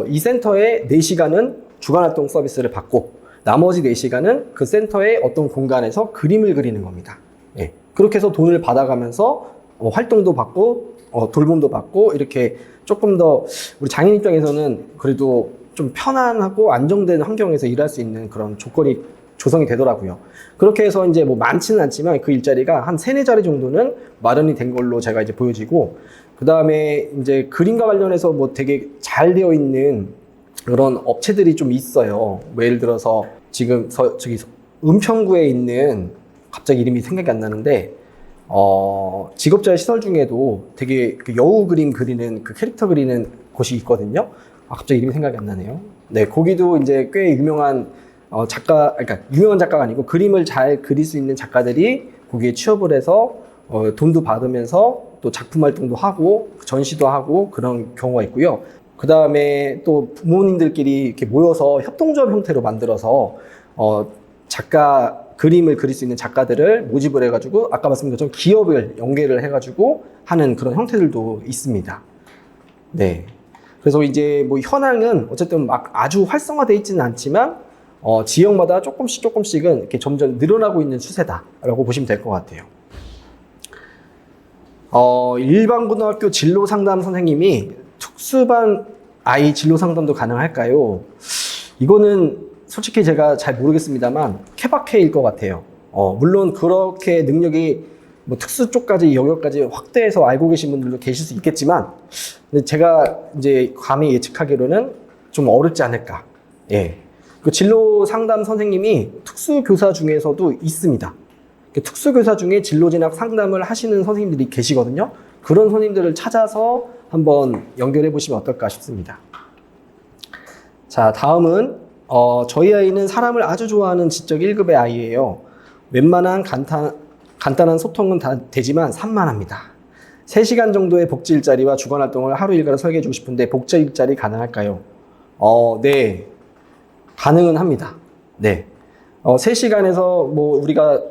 이 센터의 4시간은 주간활동 서비스를 받고 나머지 4시간은 그 센터의 어떤 공간에서 그림을 그리는 겁니다. 예. 그렇게 해서 돈을 받아가면서 활동도 받고 돌봄도 받고 이렇게 조금 더 우리 장애인 입장에서는 그래도 좀 편안하고 안정된 환경에서 일할 수 있는 그런 조건이 조성이 되더라고요. 그렇게 해서 이제 뭐 많지는 않지만 그 일자리가 한 3-4자리 정도는 마련이 된 걸로 제가 이제 보여지고, 그 다음에 이제 그림과 관련해서 뭐 되게 잘 되어 있는 그런 업체들이 좀 있어요. 뭐 예를 들어서 지금 저기 은평구에 있는, 갑자기 이름이 생각이 안 나는데, 직업자의 시설 중에도 되게 그 여우 그림 그리는, 그 캐릭터 그리는 곳이 있거든요. 갑자기 이름이 생각이 안 나네요. 네, 거기도 이제 꽤 유명한 작가, 그러니까 유명한 작가가 아니고 그림을 잘 그릴 수 있는 작가들이 거기에 취업을 해서 돈도 받으면서 또 작품 활동도 하고 전시도 하고 그런 경우가 있고요. 그 다음에 또 부모님들끼리 이렇게 모여서 협동조합 형태로 만들어서 작가 그림을 그릴 수 있는 작가들을 모집을 해가지고 아까 말씀드린 것처럼 기업을 연계를 해가지고 하는 그런 형태들도 있습니다. 네. 그래서 이제 뭐 현황은 어쨌든 막 아주 활성화되어 있지는 않지만 지역마다 조금씩은 이렇게 점점 늘어나고 있는 추세다라고 보시면 될 것 같아요. 일반고등학교 진로 상담 선생님이 특수반 아이 진로 상담도 가능할까요? 이거는 솔직히 제가 잘 모르겠습니다만 케바케일 것 같아요. 물론 그렇게 능력이 뭐 특수 쪽까지 영역까지 확대해서 알고 계신 분들도 계실 수 있겠지만, 근데 제가 이제 감히 예측하기로는 좀 어렵지 않을까. 예. 그 진로 상담 선생님이 특수교사 중에서도 있습니다. 특수교사 중에 진로 진학 상담을 하시는 선생님들이 계시거든요. 그런 선생님들을 찾아서 한번 연결해 보시면 어떨까 싶습니다. 자, 다음은 저희 아이는 사람을 아주 좋아하는 지적 1급의 아이예요. 웬만한 간단한 소통은 다 되지만 산만합니다. 3시간 정도의 복지 일자리와 주간 활동을 하루 일과로 설계해 주고 싶은데 복지 일자리 가능할까요? 네. 가능은 합니다. 네. 3시간에서 뭐 우리가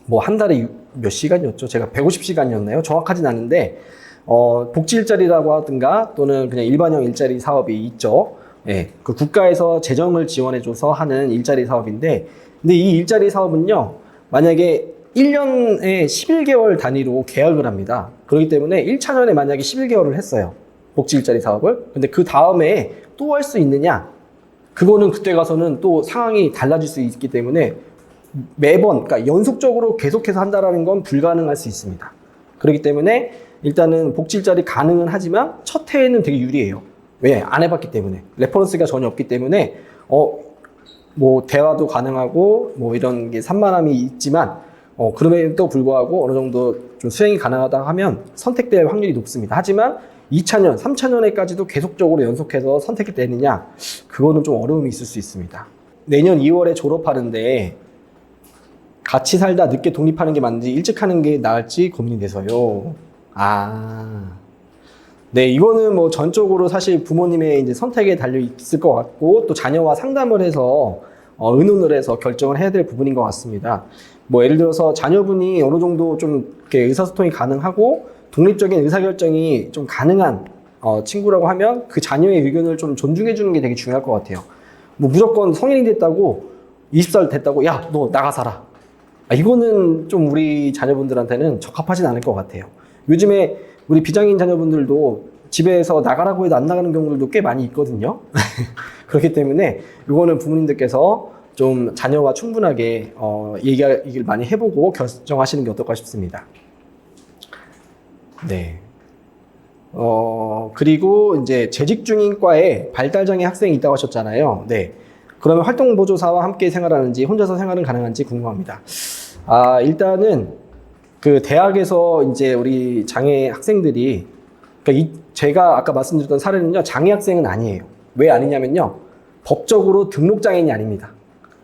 뭐 한 달에 몇 시간이었죠? 제가 150시간이었나요? 정확하진 않은데 복지 일자리라고 하든가 또는 그냥 일반형 일자리 사업이 있죠. 예, 그 국가에서 재정을 지원해줘서 하는 일자리 사업인데, 근데 이 일자리 사업은요, 만약에 1년에 11개월 단위로 계약을 합니다. 그렇기 때문에 1차전에 만약에 11개월을 했어요. 복지 일자리 사업을. 근데 그 다음에 또 할 수 있느냐? 그거는 그때 가서는 또 상황이 달라질 수 있기 때문에 매번, 그러니까 연속적으로 계속해서 한다라는 건 불가능할 수 있습니다. 그렇기 때문에 일단은 복지 일자리 가능은 하지만 첫 해에는 되게 유리해요. 왜? 안 해봤기 때문에. 레퍼런스가 전혀 없기 때문에, 뭐, 대화도 가능하고, 뭐, 이런 게 산만함이 있지만, 그럼에도 불구하고 어느 정도 좀 수행이 가능하다 하면 선택될 확률이 높습니다. 하지만 2차년, 3차년에까지도 계속적으로 연속해서 선택이 되느냐? 그거는 좀 어려움이 있을 수 있습니다. 내년 2월에 졸업하는데, 같이 살다 늦게 독립하는 게 맞는지 일찍 하는 게 나을지 고민이 돼서요. 네, 이거는 뭐 전적으로 사실 부모님의 이제 선택에 달려 있을 것 같고, 또 자녀와 상담을 해서 의논을 해서 결정을 해야 될 부분인 것 같습니다. 뭐 예를 들어서 자녀분이 어느 정도 좀 이렇게 의사소통이 가능하고 독립적인 의사결정이 좀 가능한 친구라고 하면 그 자녀의 의견을 좀 존중해 주는 게 되게 중요할 것 같아요. 뭐 무조건 성인이 됐다고 20살 됐다고 야, 너 나가 살아. 이거는 좀 우리 자녀분들한테는 적합하진 않을 것 같아요. 요즘에 우리 비장애인 자녀분들도 집에서 나가라고 해도 안 나가는 경우들도 꽤 많이 있거든요. 그렇기 때문에 이거는 부모님들께서 좀 자녀와 충분하게 얘기를 많이 해보고 결정하시는 게 어떨까 싶습니다. 네. 그리고 이제 재직 중인 과에 발달장애 학생이 있다고 하셨잖아요. 네. 그러면 활동보조사와 함께 생활하는지 혼자서 생활은 가능한지 궁금합니다. 일단은 그 대학에서 이제 우리 장애 학생들이, 그러니까 제가 아까 말씀드렸던 사례는요, 장애 학생은 아니에요. 왜 아니냐면요, 법적으로 등록 장애인이 아닙니다.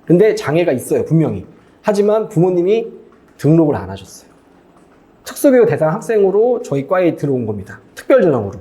근데 장애가 있어요, 분명히. 하지만 부모님이 등록을 안 하셨어요. 특수교육 대상 학생으로 저희 과에 들어온 겁니다. 특별 전형으로.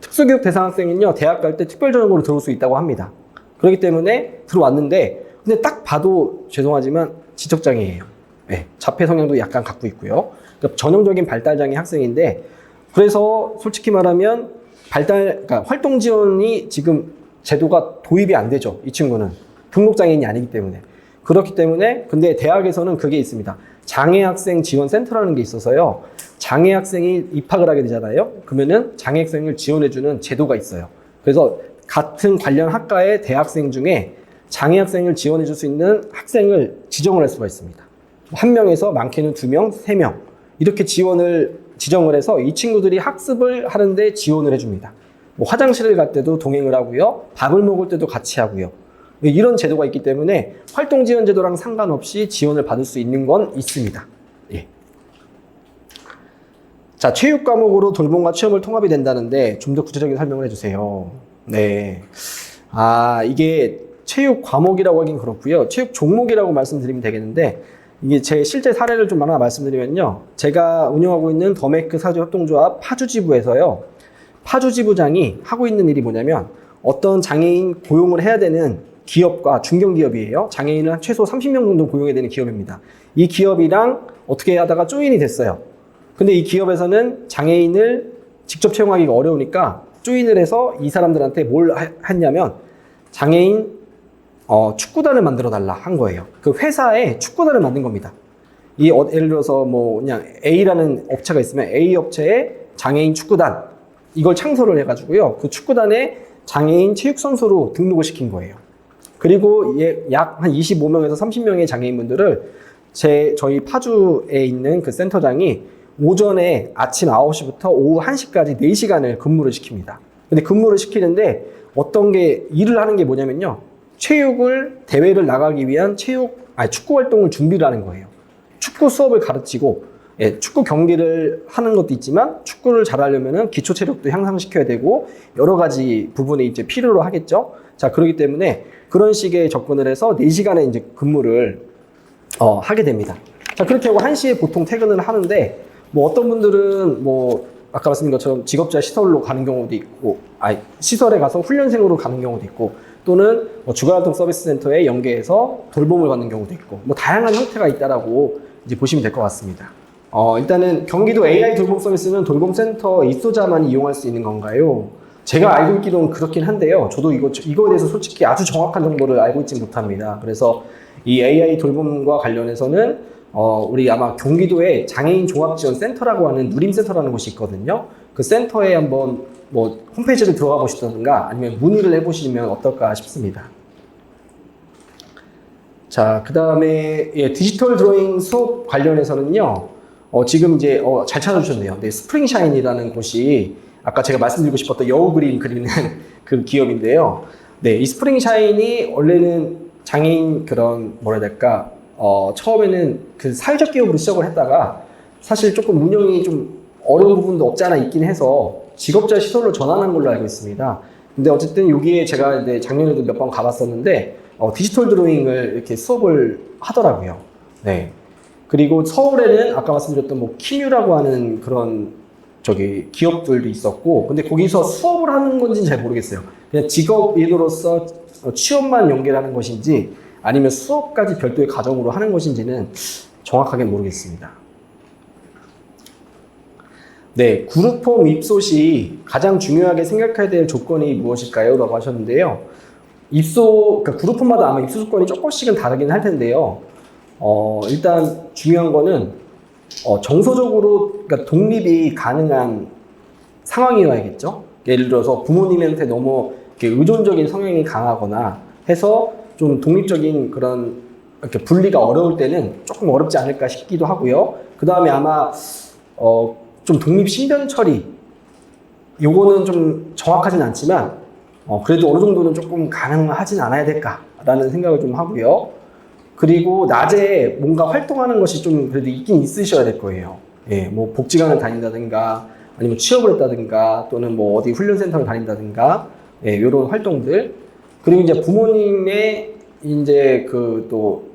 특수교육 대상 학생은요, 대학 갈 때 특별 전형으로 들어올 수 있다고 합니다. 그렇기 때문에 들어왔는데, 근데 딱 봐도 죄송하지만 지적장애예요. 네, 자폐 성향도 약간 갖고 있고요. 그러니까 전형적인 발달장애 학생인데, 그래서 솔직히 말하면 그러니까 활동 지원이 지금 제도가 도입이 안 되죠. 이 친구는 등록장애인이 아니기 때문에. 그렇기 때문에 근데 대학에서는 그게 있습니다. 장애학생 지원센터라는 게 있어서요. 장애학생이 입학을 하게 되잖아요. 그러면은 장애학생을 지원해주는 제도가 있어요. 그래서 같은 관련 학과의 대학생 중에 장애학생을 지원해줄 수 있는 학생을 지정을 할 수가 있습니다. 1명에서 많게는 2명, 3명 이렇게 지정을 해서 이 친구들이 학습을 하는데 지원을 해줍니다. 뭐 화장실을 갈 때도 동행을 하고요. 밥을 먹을 때도 같이 하고요. 이런 제도가 있기 때문에 활동 지원 제도랑 상관없이 지원을 받을 수 있는 건 있습니다. 예. 자, 체육 과목으로 돌봄과 취업을 통합이 된다는데 좀 더 구체적인 설명을 해주세요. 네. 이게 체육 과목이라고 하긴 그렇고요. 체육 종목이라고 말씀드리면 되겠는데, 이게 제 실제 사례를 좀 하나 말씀드리면요. 제가 운영하고 있는 더메크 사회협동조합 파주지부에서요. 파주지부장이 하고 있는 일이 뭐냐면, 어떤 장애인 고용을 해야 되는 기업과 중견기업이에요. 장애인을 최소 30명 정도 고용해야 되는 기업입니다. 이 기업이랑 어떻게 하다가 조인이 됐어요. 근데 이 기업에서는 장애인을 직접 채용하기가 어려우니까 조인을 해서 이 사람들한테 뭘 했냐면 장애인 축구단을 만들어 달라 한 거예요. 그 회사에 축구단을 만든 겁니다. 예를 들어서 뭐 그냥 A라는 업체가 있으면 A 업체에 장애인 축구단 이걸 창설을 해가지고요. 그 축구단에 장애인 체육선수로 등록을 시킨 거예요. 그리고 약 한 25명에서 30명의 장애인분들을 저희 파주에 있는 그 센터장이 오전에 아침 9시부터 오후 1시까지 4시간을 근무를 시킵니다. 근데 근무를 시키는데 어떤 게 일을 하는 게 뭐냐면요. 대회를 나가기 위한 축구 활동을 준비를 하는 거예요. 축구 수업을 가르치고, 축구 경기를 하는 것도 있지만 축구를 잘하려면은 기초 체력도 향상시켜야 되고 여러 가지 부분이 이제 필요로 하겠죠. 자, 그렇기 때문에 그런 식의 접근을 해서 4시간의 이제 근무를 하게 됩니다. 자, 그렇게 하고 1시에 보통 퇴근을 하는데 뭐 어떤 분들은 뭐 아까 말씀드린 것처럼 직업자 시설로 가는 경우도 있고, 시설에 가서 훈련생으로 가는 경우도 있고, 또는 뭐 주간활동 서비스 센터에 연계해서 돌봄을 받는 경우도 있고, 뭐 다양한 형태가 있다라고 이제 보시면 될 것 같습니다. 일단은 경기도 AI 돌봄 서비스는 돌봄센터 입소자만 이용할 수 있는 건가요? 제가 알고 있기로는 그렇긴 한데요. 저도 이거에 대해서 솔직히 아주 정확한 정보를 알고 있지 못합니다. 그래서 이 AI 돌봄과 관련해서는 우리 아마 경기도에 장애인 종합지원센터라고 하는 누림센터라는 곳이 있거든요. 그 센터에 한번 뭐 홈페이지를 들어가 보시던가 아니면 문의를 해보시면 어떨까 싶습니다. 자, 그 다음에 디지털 드로잉 수업 관련해서는요. 지금 이제 잘 찾아주셨네요. 네, 스프링샤인이라는 곳이 아까 제가 말씀드리고 싶었던 여우 그림 그리는 그 기업인데요. 네, 이 스프링샤인이 원래는 장애인 그런 뭐라 해야 될까? 처음에는 그 사회적 기업으로 시작을 했다가 사실 조금 운영이 좀 어려운 부분도 없지 않아 있긴 해서 직업자 시설로 전환한 걸로 알고 있습니다. 근데 어쨌든 여기에 제가 이제 작년에도 몇 번 가봤었는데 디지털 드로잉을 이렇게 수업을 하더라고요. 네. 그리고 서울에는 아까 말씀드렸던 뭐 키뮤라고 하는 그런 기업들도 있었고, 근데 거기서 수업을 하는 건지는 잘 모르겠어요. 그냥 직업인으로서 취업만 연계하는 것인지 아니면 수업까지 별도의 과정으로 하는 것인지는 정확하게 모르겠습니다. 네, 그룹홈 입소 시 가장 중요하게 생각해야 될 조건이 무엇일까요? 라고 하셨는데요. 그러니까 그룹홈마다 아마 입소 조건이 조금씩은 다르긴 할 텐데요. 일단 중요한 거는 정서적으로 그러니까 독립이 가능한 상황이어야겠죠. 예를 들어서 부모님한테 너무 이렇게 의존적인 성향이 강하거나 해서 좀 독립적인 그런 이렇게 분리가 어려울 때는 조금 어렵지 않을까 싶기도 하고요. 그 다음에 아마 좀 독립 신변 처리 요거는 좀 정확하진 않지만 그래도 어느 정도는 조금 가능하진 않아야 될까라는 생각을 좀 하고요. 그리고 낮에 뭔가 활동하는 것이 좀 그래도 있긴 있으셔야 될 거예요. 예, 뭐 복지관을 다닌다든가 아니면 취업을 했다든가 또는 뭐 어디 훈련센터를 다닌다든가 예, 이런 활동들. 그리고 이제 부모님의 이제 그 또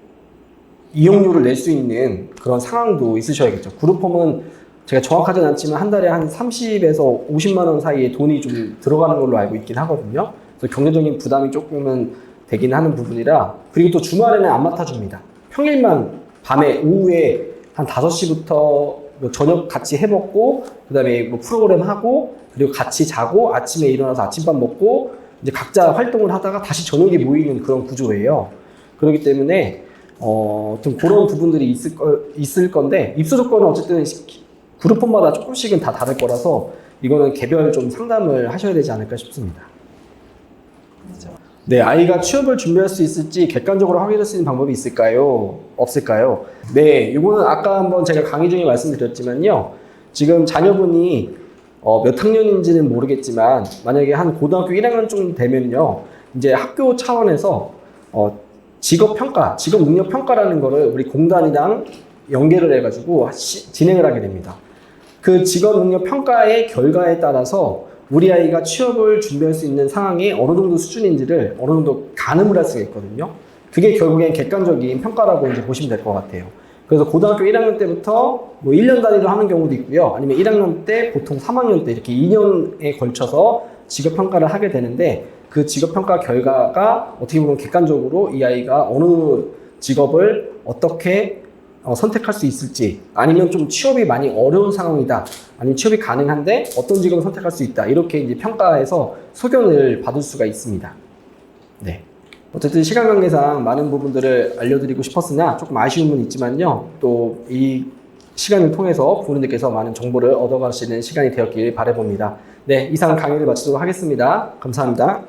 이용료를 낼 수 있는 그런 상황도 있으셔야겠죠. 그룹홈은 제가 정확하진 않지만 한 달에 한 30에서 50만 원 사이에 돈이 좀 들어가는 걸로 알고 있긴 하거든요. 그래서 경제적인 부담이 조금은 되긴 하는 부분이라. 그리고 또 주말에는 안 맡아줍니다. 평일만 밤에 오후에 한 5시부터 뭐 저녁 같이 해먹고 그 다음에 뭐 프로그램 하고 그리고 같이 자고 아침에 일어나서 아침밥 먹고 이제 각자 활동을 하다가 다시 저녁에 모이는 그런 구조예요. 그렇기 때문에 좀 그런 부분들이 있을 건데 입소 조건은 어쨌든 그룹홈마다 조금씩은 다 다를 거라서 이거는 개별 좀 상담을 하셔야 되지 않을까 싶습니다. 네, 아이가 취업을 준비할 수 있을지 객관적으로 확인할 수 있는 방법이 있을까요? 없을까요? 네, 이거는 아까 한번 제가 강의 중에 말씀드렸지만요. 지금 자녀분이 몇 학년인지는 모르겠지만 만약에 한 고등학교 1학년쯤 되면요. 이제 학교 차원에서 직업 평가, 직업 능력 평가라는 거를 우리 공단이랑 연계를 해가지고 진행을 하게 됩니다. 그 직업 능력 평가의 결과에 따라서 우리 아이가 취업을 준비할 수 있는 상황이 어느 정도 수준인지를 어느 정도 가늠을 할 수가 있거든요. 그게 결국엔 객관적인 평가라고 이제 보시면 될 것 같아요. 그래서 고등학교 1학년 때부터 뭐 1년 단위로 하는 경우도 있고요. 아니면 1학년 때, 보통 3학년 때 이렇게 2년에 걸쳐서 직업 평가를 하게 되는데 그 직업 평가 결과가 어떻게 보면 객관적으로 이 아이가 어느 직업을 어떻게 선택할 수 있을지, 아니면 좀 취업이 많이 어려운 상황이다, 아니면 취업이 가능한데 어떤 직업을 선택할 수 있다, 이렇게 이제 평가해서 소견을 받을 수가 있습니다. 네. 어쨌든 시간 관계상 많은 부분들을 알려드리고 싶었으나 조금 아쉬운 건 있지만요. 또 이 시간을 통해서 부모님들께서 많은 정보를 얻어가시는 시간이 되었길 바라봅니다. 네, 이상 강의를 마치도록 하겠습니다. 감사합니다.